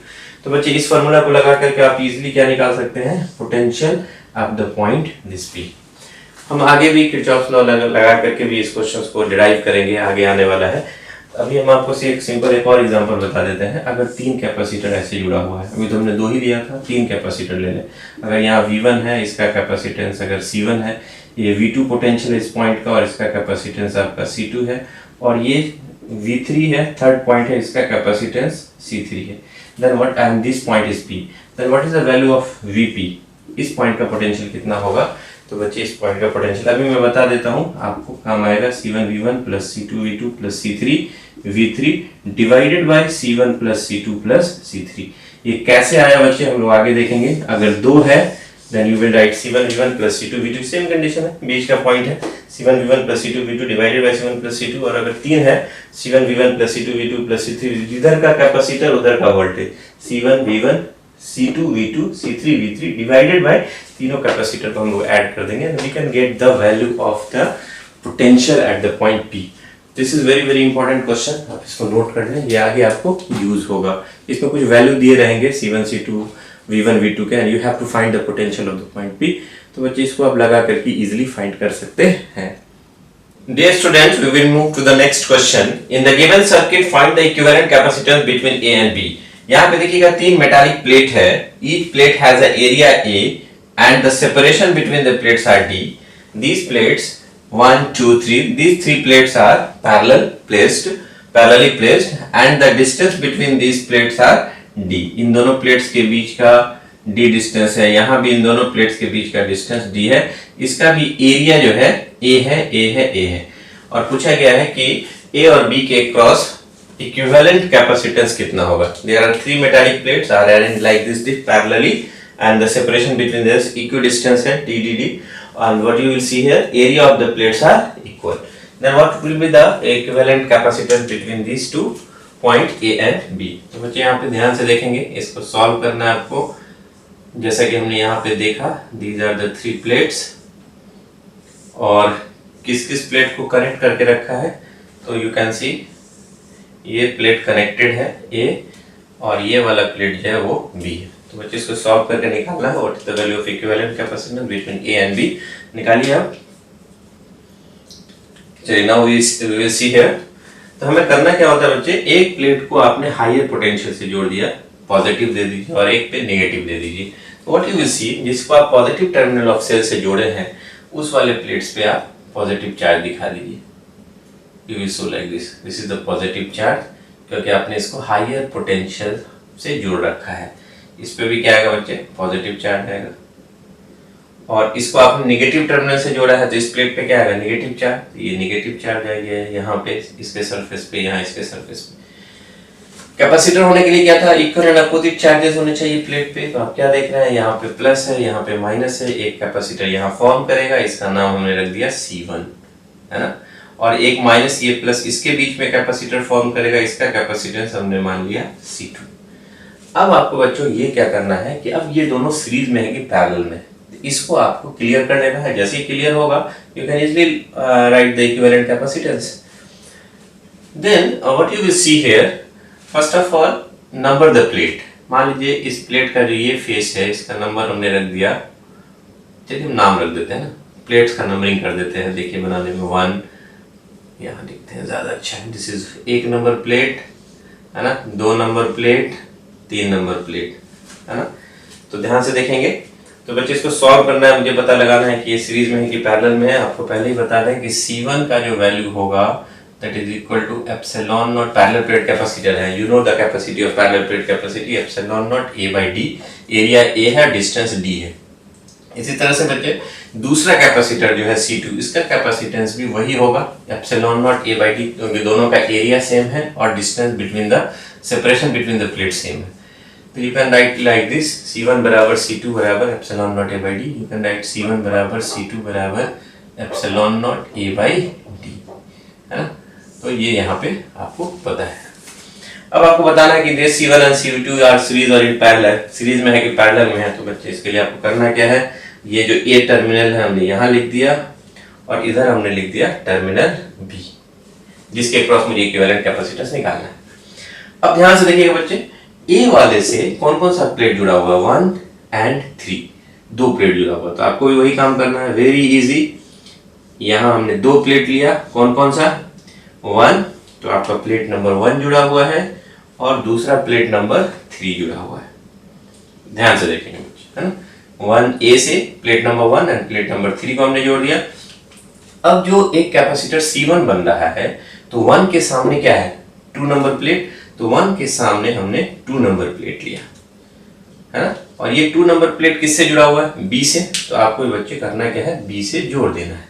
तो बच्चे इस फॉर्मूला को लगा करके आप इजीली क्या निकाल सकते हैं, potential of the point this P। हम आगे भी किरचॉफ्स लॉ लगा करके भी इस क्वेश्चंस को डिराइव करेंगे, आगे आने वाला है। अभी हम आपको एक सिंपल एक और एग्जांपल बता देते हैं। अगर 3 कैपेसिटर ऐसे जुड़ा हुआ है, अभी तो हमने 2 ही दिया था, 3 कैपेसिटर ले लें। अगर यहाँ V1 है, इसका कैपेसिटेंस अगर C1 है, ये V2 पोटेंशियल इस पॉइंट का और इसका कैपेसिटेंस आपका C2 है, और ये V3 है, थर्ड पॉइंट है, इसका कैपेसिटेंस C3 है। Then what and this point is P, then what is the value of Vp, इस पॉइंट का पोटेंशियल कितना होगा। तो बच्चे इस पॉइंट का पोटेंशियल अभी मैं बता देता हूँ, आपको काम आएगा C1V1 plus C2V2 plus C3V3 divided by C1 plus C2 plus C3। ये कैसे आया बच्चे हम लोग आगे देखेंगे। अगर 2 है then you will write C1V1 plus C2V2, same condition है, बीच का पॉइंट है C1V1 plus C2V2 divided by C1 plus C2। और अगर 3 है C1V1 plus C2V2 plus C3, इधर का कैपेसिटर उधर का voltage C1V1 C2V2 C3V3 divided by तीनों कैपेसिटर को हम लोग ऐड कर देंगे and we can get the value of the potential at the point P। This is very very important question, आप इसको नोट कर लें, ये आगे आपको यूज होगा। इसमें कुछ वैल्यू दिए रहेंगे C1 C2 V1 V2 के, and you have to find the potential of the point P। तो बच्चे इसको आप लगा करके इजीली फाइंड कर सकते हैं। Dear students, we will move to the next question. In the given circuit, find the equivalent capacitance between A and B. यहाँ पे देखिएगा 3 मेटालिक प्लेट है, each plate has an area A and the separation between the plates are D. These plates 1 2 3, these 3 plates are parallelly placed and the distance between these plates are D. इन दोनों प्लेट्स के बीच का D डिस्टेंस है, यहाँ भी इन दोनों प्लेट्स के बीच का डिस्टेंस D है। इसका भी एरिया जो है A है। और पूछा गया है कि A और B के क्रॉस इक्विवेलेंट कैपेसिटेंस कितना होगा। There are 3 metallic plates are arranged like this parallelly and the separation between this equidistance है DDD, and what you will see here area of the plates are equal. Then what will be the equivalent capacitance between these two point A and B। तो बच्चे यहाँ पे ध्यान से देखेंगे, इसको सॉल्व करना है आपको। जैसा कि हमने यहाँ पे देखा, these are the 3 plates और किस किस प्लेट को कनेक्ट करके रखा है। तो यू कैन सी ये प्लेट कनेक्टेड है A और ये वाला प्लेट जो है वो B है। तो बच्चे इसको सॉल्व करके निकालना है what is the value of equivalent capacitance between A and B। निकालिए आप। चलिए now we will see here. तो हमें करना क्या होता है बच्चे, एक प्लेट को आपने हायर पोटेंशियल से जोड़ दिया, पॉजिटिव दे दीजिए, और एक पे नेगेटिव दे दीजिए। तो व्हाट यू विल सी, जिसको आप पॉजिटिव टर्मिनल ऑफ सेल से जोड़े हैं उस वाले प्लेट्स पे आप पॉजिटिव चार्ज दिखा दीजिए। You will show like this, this is the positive charge, क्योंकि आपने इसको हायर पोटेंशियल से जोड़ रखा है। इस पे भी क्या आएगा बच्चे, पॉजिटिव चार्ज आएगा। और इसको आपने नेगेटिव टर्मिनल से जोड़ा है तो इस प्लेट पे क्या आएगा, नेगेटिव चार्ज। ये नेगेटिव चार्ज आ गया है यहाँ पे इसके सरफेस पे, यहाँ इसके सरफेस पे। कैपेसिटर होने के लिए क्या था, इक्वल एंड अपोजिट चार्जेस होने चाहिए प्लेट पे। तो आप क्या देख रहे हैं, यहाँ पे प्लस है, यहाँ पे माइनस है। एक कैपेसिटर यहाँ फॉर्म करेगा, इसका नाम हमने रख दिया C1, है ना। और एक माइनस ये प्लस इसके बीच में कैपेसिटर फॉर्म करेगा, इसका कैपेसिटेंस हमने मान लिया C2। अब आपको बच्चों ये क्या करना है कि अब ये दोनों सीरीज में है कि पैरेलल में, इसको आपको क्लियर कर लेना है। जैसे ही क्लियर होगा you can easily write the equivalent capacitance. Then what you will see here, first of all number the plate. मान लीजिए इस प्लेट का जो ये फेस है इसका नंबर हमने रख दिया, चलिए हम नाम रख देते हैं ना, प्लेट्स का नंबरिंग कर देते हैं। देखिए बनाने में 1 यहाँ लिखते हैं, ज्यादा अच्छा है। दिस इज 1 नंबर प्लेट, है ना, 2 नंबर प्लेट, 3 नंबर प्लेट, है ना। तो ध्यान से देखेंगे। तो बच्चे इसको सॉल्व करना है, मुझे पता लगाना है कि ये सीरीज में है कि पैरेलल में है। आपको पहले ही बता दें कि C1 का जो वैल्यू होगा that is equal to epsilon naught, parallel plate capacitor है, you know the capacity of parallel plate capacity, epsilon naught A/D। Area A है, डिस्टेंस D है। इसी तरह से बच्चे दूसरा कैपेसिटर जो है C2, इसका कैपेसिटेंस भी वही होगा, एप्सिलॉन नॉट A/D, क्योंकि दोनों का एरिया सेम है और distance between the separation between the plate same है। तो you can write like this, C1 बराबर C2 बराबर epsilon naught A/D। You can write C1 बराबर C2 बराबर एप्सिलॉन नॉट A/D, है ना। तो ये यहाँ पे आपको पता है। अब आपको बताना है कि this C1 and C2 R series और इन पैरेलल, सीरीज में है कि पैरेलल में है। तो बच्चे इसके लिए आपको करना क्या है, ये जो ए टर्मिनल है हमने यहाँ लिख दिया और इधर हमने लिख दिया टर्मिनल बी, जिसके क्रॉस मुझे इक्विवेलेंट कैपेसिटेंस निकालना है। अब ध्यान से देखिएगा बच्चे, ए वाले से कौन कौन सा प्लेट जुड़ा हुआ है, 1 एंड 3, 2 प्लेट जुड़ा हुआ। तो आपको भी वही काम करना है, वेरी इजी। यहाँ हमने 2 प्लेट लिया, कौन कौन सा, 1, तो आपका प्लेट नंबर 1 जुड़ा हुआ है और दूसरा प्लेट नंबर 3 जुड़ा हुआ है। ध्यान से देखेंगे है ना, 1A से plate number 1 end plate number 3 को हमने जोड़ दिया। अब जो एक कैपेसिटर C1 बन रहा है, तो 1 के सामने क्या है, 2 नंबर प्लेट, तो 1 के सामने हमने 2 नंबर प्लेट लिया है ना, और ये 2 नंबर प्लेट किससे जुड़ा हुआ है, B से। तो आपको बच्चे करना क्या है, B से जोड़ देना है,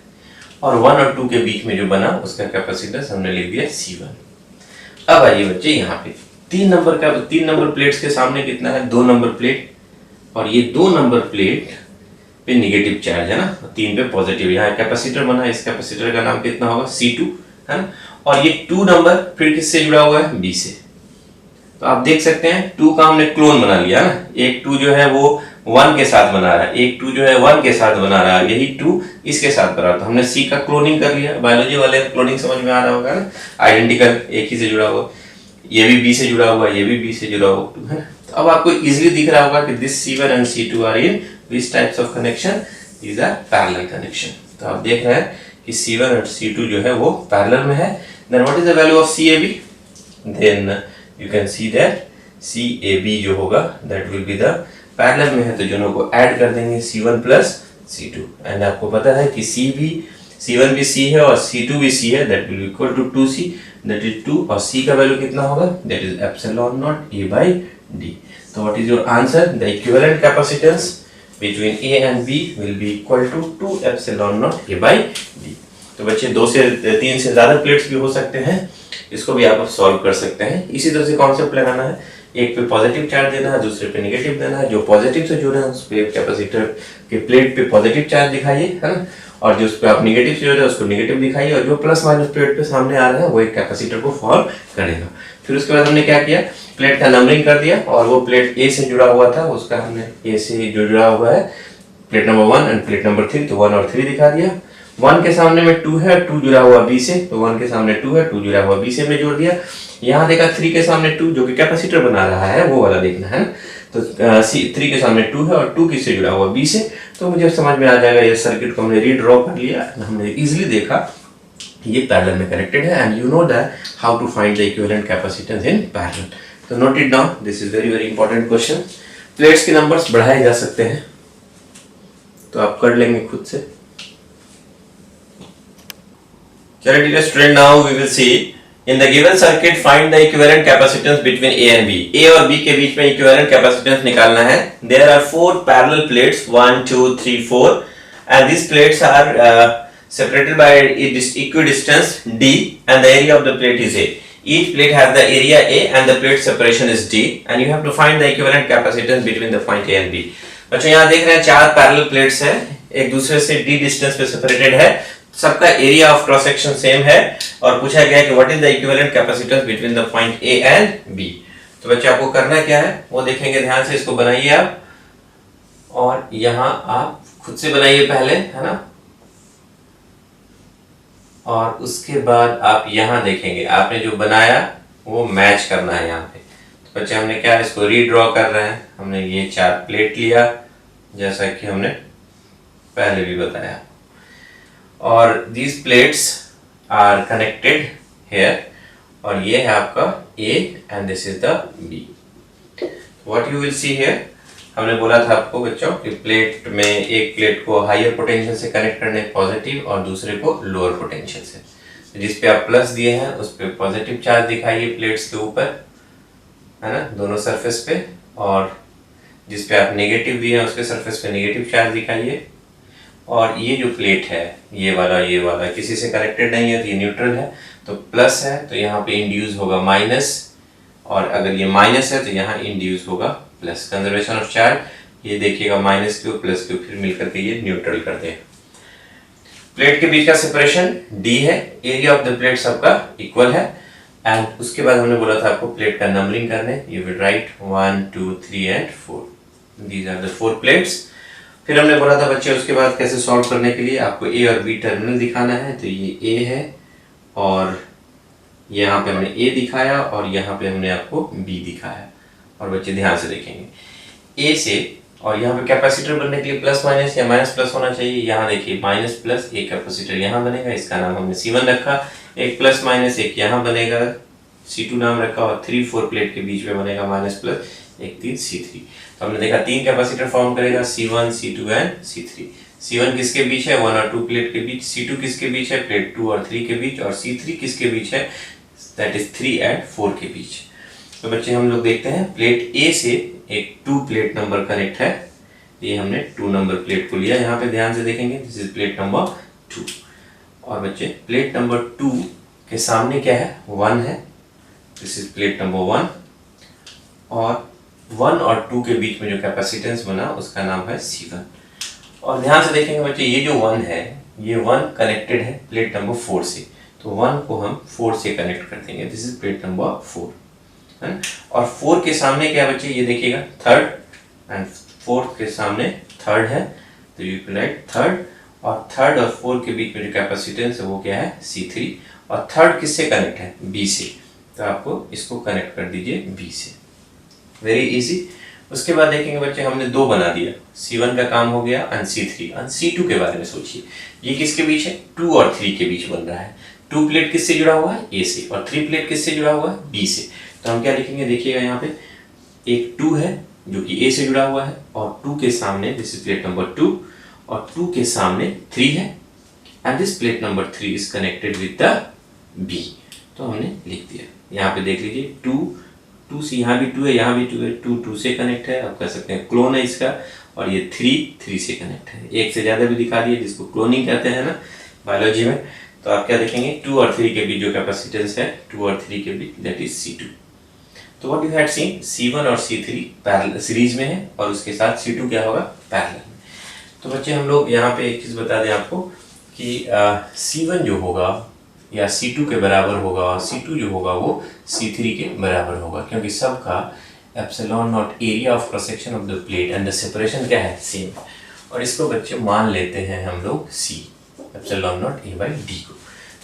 और 1 और 2 के बीच में जो बना उसका कैपेसिटेंस हमने लिख दिया C1। अब आइए बच्चे यहाँ पे 3 नंबर प्लेट्स के सामने कितना है, 2 नंबर प्लेट, और ये 2 नंबर प्लेट पे निगेटिव चार्ज है ना, 3 पे पॉजिटिव। यहाँ कैपेसिटर बना, इस कैपेसिटर का नाम कितना होगा, C2 है ना, और ये 2 नंबर फिर किससे जुड़ा हुआ है, B से। तो आप देख सकते हैं 2 का हमने क्लोन बना लिया ना, एक 2 जो है वो 1 के साथ बना रहा है, एक 2 जो है 1 के साथ बना रहा है, यही 2 इसके साथ बना रहा है। तो हमने C का क्लोनिंग कर लिया, बायोलॉजी वाले क्लोनिंग समझ में आ रहा होगा ना, आइडेंटिकल एक ही से जुड़ा हुआ, ये भी B से जुड़ा हुआ, ये भी B से जुड़ा हुआ है। तो अब आपको इजीली दिख रहा होगा कि this C1 and C2 are in this types of connection, these are parallel connection. तो आप देख रहे हैं कि C1 और C2 जो है वो पैरेलल में है। Then what is the value of CAB, then you can see that CAB जो होगा that will be the parallel में है, तो दोनों को ऐड कर देंगे C1 प्लस C2, एंड आपको पता है कि C1 भी C है और C2 भी C है, that will be equal to 2C, that is 2, और C का वैल्यू कितना होगा, that is epsilon naught A by D। तो what is your answer, the equivalent capacitance between A and B will be equal to 2 epsilon naught A by D। तो बच्चे 2 से 3 से ज्यादा प्लेट्स भी हो सकते हैं, इसको भी आप सॉल्व कर सकते हैं। इसी तरह से कॉन्सेप्ट लगाना है, एक पे पॉजिटिव चार्ज देना है, दूसरे पे नेगेटिव देना है। जो पॉजिटिव से जुड़े हैं उस पे कैपेसिटर के प्लेट पे पॉजिटिव चार्ज दिखाइए है ना, और जो उस पे आप नेगेटिव से जुड़े हैं उसको नेगेटिव दिखाइए, और जो प्लस माइनस प्लेट पे सामने आ रहा है वो एक कैपेसिटर को फॉर्म करेगा। फिर उसके बाद हमने क्या किया, प्लेट का नंबरिंग कर दिया, और वो प्लेट ए से जुड़ा हुआ था उसका हमने ए से जो जुड़ा हुआ है plate number 1 end plate number 3, तो 1 और 3 दिखा दिया। 1 के सामने में 2 है, 2 जुड़ा हुआ B से, तो 1 के सामने 2 है, 2 जुड़ा हुआ B से में जोड़ दिया। यहाँ देखा 3 के सामने 2 जो कि कैपेसिटर बना रहा है वो वाला देखना है, तो 3 के सामने 2 है और 2 किससे जुड़ा हुआ, B से। तो मुझे समझ में आ जाएगा, ये सर्किट को हमने रीड्रॉ कर लिया, हमने इजीली देखा ये पैरेलल में कनेक्टेड है, and you know that how to find the equivalent capacitance in parallel. तो note it down, this is very very important question. Plates के नंबर्स बढ़ाए जा सकते हैं, तो आप कर लेंगे खुद से। चलिए dear student, now we will see in the given circuit find the equivalent capacitance between A and B. A और बी के बीच में इक्विवेलेंट कैपेसिटेंस निकालना है। There are 4 parallel plates 1 2 3 4 and these plates are separated by equidistance d and the area of the plate is A. Each plate has the area A and the plate separation is d, and you have to find the equivalent capacitance between the point A and B. बच्चों यहाँ देख रहे हैं 4 पैरेलल प्लेट्स हैं, एक दूसरे से d डिस्टेंस पे सेपरेटेड है, सबका area of cross section same है, और पूछा गया कि what is the equivalent capacitance between the point A and B. तो बच्चे आपको करना क्या है वो देखेंगे, ध्यान से इसको बनाइए आप, और यहाँ आप खुद से बनाइए पहले है ना, और उसके बाद आप यहाँ देखेंगे आपने जो बनाया वो मैच करना है यहाँ पे। तो बच्चे हमने क्या इसको रीड्रॉ कर रहे हैं, हमने ये 4 प्लेट लिया जैसा कि हमने पहले भी बताया, और these plates are connected here, और ये है आपका A and this is the B. What you will see here, हमने बोला था आपको बच्चों कि प्लेट में एक प्लेट को हायर पोटेंशियल से कनेक्ट करने पॉजिटिव और दूसरे को लोअर पोटेंशियल से। तो जिस पे आप प्लस दिए हैं उस पे पॉजिटिव चार्ज दिखाइए प्लेट्स के ऊपर है ना, दोनों सरफेस पे, और जिस पे आप नेगेटिव दिए हैं उसके सरफेस पे नेगेटिव चार्ज दिखाइए। और ये जो प्लेट है ये वाला किसी से कनेक्टेड नहीं है, तो ये न्यूट्रल है, तो प्लस है तो यहाँ पे इंड्यूस होगा माइनस, और अगर ये माइनस है तो यहाँ इंड्यूस होगा प्लस। कंजर्वेशन ऑफ चार्ज, ये देखिएगा माइनस क्यू प्लस क्यू फिर मिलकर के ये न्यूट्रल कर दे। प्लेट के बीच का सेपरेशन d है, एरिया ऑफ द प्लेट सबका इक्वल है, एंड उसके बाद हमने बोला था आपको प्लेट का नंबरिंग करने, you will write 1 2 3 and 4, these are the 4 plates. फिर हमने बोला था बच्चे उसके बाद कैसे सॉल्व करने के लिए आपको ए और बी टर्मिनल दिखाना है, तो ये ए है और यहाँ पे हमने ए दिखाया और यहाँ पे हमने आपको बी दिखाया। और बच्चे ध्यान से देखेंगे ए से, और यहाँ पे कैपेसिटर बनने के लिए प्लस माइनस या माइनस प्लस होना चाहिए। यहाँ देखिए माइनस प्लस एक कैपेसिटर यहाँ बनेगा, इसका नाम हमने C1 रखा, एक प्लस माइनस एक यहाँ बनेगा, C2 नाम रखा, और 3 4 प्लेट के बीच में बनेगा माइनस प्लस एक 3 C3। तो हमने देखा 3 कैपेसिटर फॉर्म करेगा, C1 C2 and C3। C1 किसके बीच है, 1 और 2 प्लेट के बीच, C2 किसके बीच है, प्लेट 2 और 3 के बीच, और C3 किसके बीच है, दैट इज 3 एंड 4 के बीच। तो बच्चे हम लोग देखते हैं प्लेट ए से एक 2 प्लेट नंबर कनेक्ट है, ये हमने 2 नंबर प्लेट को लिया, यहाँ पे ध्यान से देखेंगे दिस इज प्लेट नंबर 2। और बच्चे प्लेट नंबर 2 के सामने क्या है, 1 है, दिस इज प्लेट नंबर 1, और 1 और 2 के बीच में जो कैपेसिटेंस बना उसका नाम है C1। और ध्यान से देखेंगे बच्चे ये जो 1 है, ये 1 कनेक्टेड है प्लेट नंबर 4 से, तो 1 को हम 4 से कनेक्ट कर देंगे, दिस इज प्लेट नंबर 4 है। और 4 के सामने क्या बच्चे, ये देखिएगा थर्ड, एंड 4 के सामने थर्ड है, तो यू कैन राइट थर्ड, और थर्ड और 4 के बीच में जो कैपेसिटेंस है वो क्या है, C3, और थर्ड किससे कनेक्ट है, B से, तो आपको इसको कनेक्ट कर दीजिए B से, वेरी इजी। उसके बाद देखेंगे बच्चे हमने 2 बना दिया, C1 का काम हो गया, एंड C3, एंड C2 के बारे में सोचिए, ये किसके बीच है, 2 और 3 के बीच बन रहा है। 2 प्लेट किससे जुड़ा हुआ है, A से, और 3 प्लेट किससे जुड़ा हुआ है, B से। तो हम क्या लिखेंगे, देखिएगा यहाँ पे एक 2 है जो कि A से जुड़ा हुआ है, और 2 के सामने दिस इज प्लेट नंबर 2, और 2 के सामने 3 है, and this plate number 3 is connected with the B। तो हमने लिख दिया, यहाँ पे देख लीजिए 2 से, यहाँ भी 2 है, यहाँ भी 2 है, 2 से कनेक्ट है, आप कह सकते हैं क्लोन है इसका, और ये 3 से कनेक्ट है, एक से ज़्यादा भी दिखा दिए जिसको क्लोनिंग कहते हैं ना बायोलॉजी में। तो आप क्या देखेंगे, 2 और 3 के बीच जो कैपेसिटेंस है 2 और 3 के बीच, दैट इज C2। तो what you had seen, C1 और C3 पैरेलल सीरीज में है, और उसके साथ C2 क्या होगा, पैरेलल में। तो बच्चे हम लोग यहाँ पे एक चीज़ बता दें आपको कि C1 जो होगा या C2 के बराबर होगा, और C2 जो होगा वो C3 के बराबर होगा, क्योंकि सबका epsilon not area of cross section of the plate and the separation क्या है, सेम। और इसको बच्चे मान लेते हैं हम लोग C, एप्सिलॉन नॉट A/D को।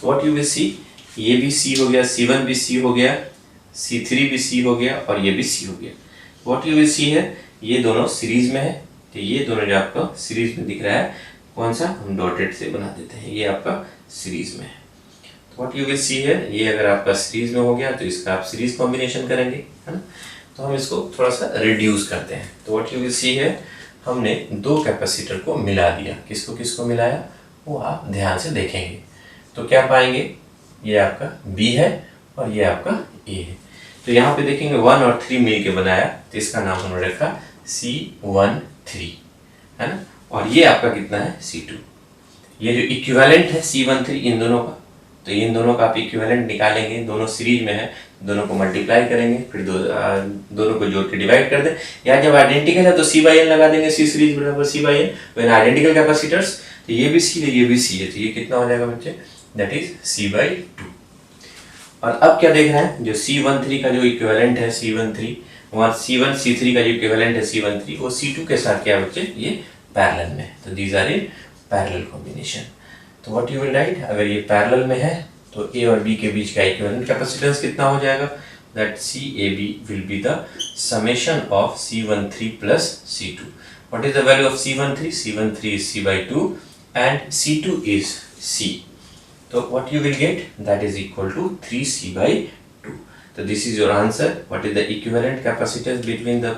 तो व्हाट यू विल सी, ये भी C हो गया, C1 भी C हो गया, C3 भी C हो गया, और ये भी C हो गया। व्हाट यू विल सी है, ये दोनों सीरीज में है, तो ये दोनों जो आपका सीरीज में दिख रहा है, कौन सा, हम डॉटेड से बना देते हैं, ये आपका सीरीज में है। तो व्हाट यू विल सी है, ये अगर आपका सीरीज में हो गया तो इसका आप सीरीज कॉम्बिनेशन करेंगे, है ना। तो हम इसको थोड़ा सा रिड्यूस करते हैं। तो व्हाट यू विल सी है, हमने 2 कैपेसिटर को मिला दिया, किसको किसको मिलाया वो आप ध्यान से देखेंगे। तो क्या पाएंगे, ये आपका B है और ये आपका A है। तो यहाँ पे देखेंगे 1 और 3 मिल के बनाया, तो इसका नाम हमने रखा C13, है ना। और ये आपका कितना है, C2। ये जो इक्विवेलेंट है C13 इन दोनों का, तो इन दोनों का आप इक्विवेलेंट निकालेंगे, दोनों सीरीज में है, दोनों को मल्टीप्लाई करेंगे, फिर दोनों को जोड़ के डिवाइड कर दें। या जब आइडेंटिकल है तो C/N लगा देंगे, C सीरीज बराबर C/N, व्हेन आइडेंटिकल कैपेसिटर्स, तो ये भी C है ये भी C है, तो ये कितना हो जाएगा बच्चे, दैट इज C/2। और अब क्या देख रहे हैं, जो C13 का जो इक्विवेलेंट है C13, वहाँ C1 C3 का जो इक्विवेलेंट है C13, वो C2 के साथ क्या बच्चे, ये पैरेलल में, तो these are in parallel combination. तो व्हाट यू विल राइट, अगर ये पैरेलल में है तो A और B के बीच का इक्विवेलेंट कैपेसिटेंस कितना हो जाएगा, that CAB will be the summation of C13 plus C2। What is the value of C13, C13 is C/2 and C2 is C। तो what you will get, that is equal to 3C/2. So this is your answer. What is the equivalent capacitance between the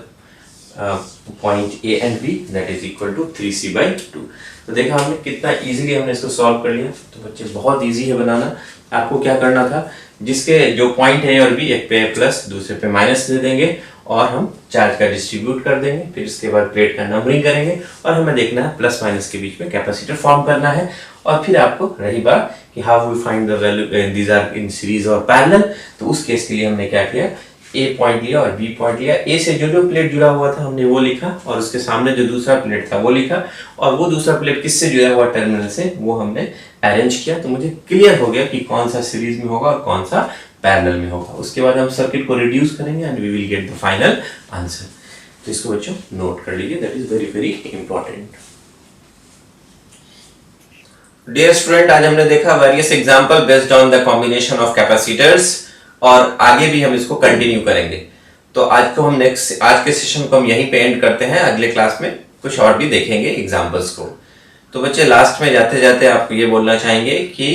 point A and B? That is equal to 3C/2. तो देखा हमने कितना इजीली हमने इसको सॉल्व कर लिया। तो बच्चे बहुत इजी है बनाना। आपको क्या करना था, जिसके जो पॉइंट है और भी, एक पे प्लस दूसरे पे माइनस दे देंगे, और हम चार्ज का डिस्ट्रीब्यूट कर देंगे, फिर इसके बाद प्लेट का नंबरिंग करेंगे, और हमें देखना है प्लस माइनस के बीच में कैपेसिटर फॉर्म करना है। और फिर आपको रही बात कि how we find the value, these are in series और पैरेलल, तो उस केस के लिए हमने क्या किया, ए पॉइंट लिया और बी पॉइंट लिया, ए से जो जो प्लेट जुड़ा हुआ था हमने वो लिखा, और उसके सामने जो दूसरा प्लेट था वो लिखा, और वो दूसरा प्लेट किससे जुड़ा हुआ टर्मिनल से वो हमने अरेंज किया। तो मुझे क्लियर हो गया कि कौन सा सीरीज में होगा और कौन सा पैरेलल में होगा। उसके बाद हम सर्किट को रिड्यूस करेंगे and we will get the final answer. तो इसको बच्चों नोट कर लीजिए, that is very very important. Dear student, आज हमने देखा various example based on the combination of capacitors, और आगे भी हम इसको कंटिन्यू करेंगे। तो आज के सेशन को हम यहीं पे एंड करते हैं। अगले क्लास में कुछ और भी देखेंगे एग्जांपल्स को। तो बच्चे लास्ट में जाते जाते आपको ये बोलना चाहेंगे कि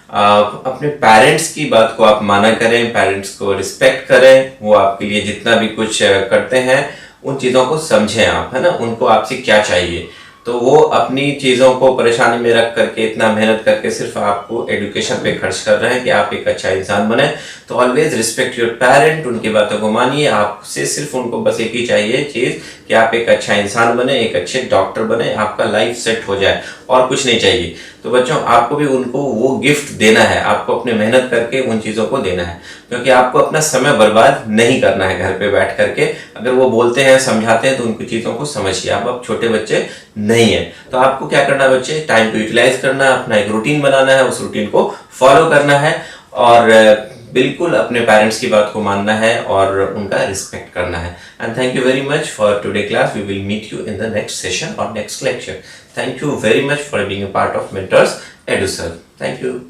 अपने पेरेंट्स की बात को आप माना करें, पेरेंट्स को रिस्पेक्ट करें, वो आपके लिए जितना भी कुछ करते हैं उन चीज़ों को समझें आप, है ना, उनको आपसे क्या चाहिए। तो वो अपनी चीज़ों को परेशानी में रख करके इतना मेहनत करके सिर्फ आपको एजुकेशन पे खर्च कर रहे हैं कि आप एक अच्छा इंसान बने। तो ऑलवेज रिस्पेक्ट योर पेरेंट, उनकी बातों को मानिए। आपसे सिर्फ उनको बस एक ही चाहिए चीज़ कि आप एक अच्छा इंसान बने, एक अच्छे डॉक्टर बने, आपका लाइफ सेट हो जाए, और कुछ नहीं चाहिए। तो बच्चों आपको भी उनको वो गिफ्ट देना है, आपको अपने मेहनत करके उन चीज़ों को देना है, क्योंकि आपको अपना समय बर्बाद नहीं करना है घर पे बैठ करके। अगर वो बोलते हैं समझाते हैं तो उनकी चीज़ों को समझिए। आप अब छोटे बच्चे नहीं है, तो आपको क्या करना है बच्चे, टाइम को यूटिलाइज करना है, अपना एक रूटीन बनाना है, उस रूटीन को फॉलो करना है, और बिल्कुल अपने पेरेंट्स की बात को मानना है और उनका रिस्पेक्ट करना है। And thank you very much for today class. We will meet you in the next session और next lecture. Thank you very much for being a part of Mentors Eduserv. Thank you.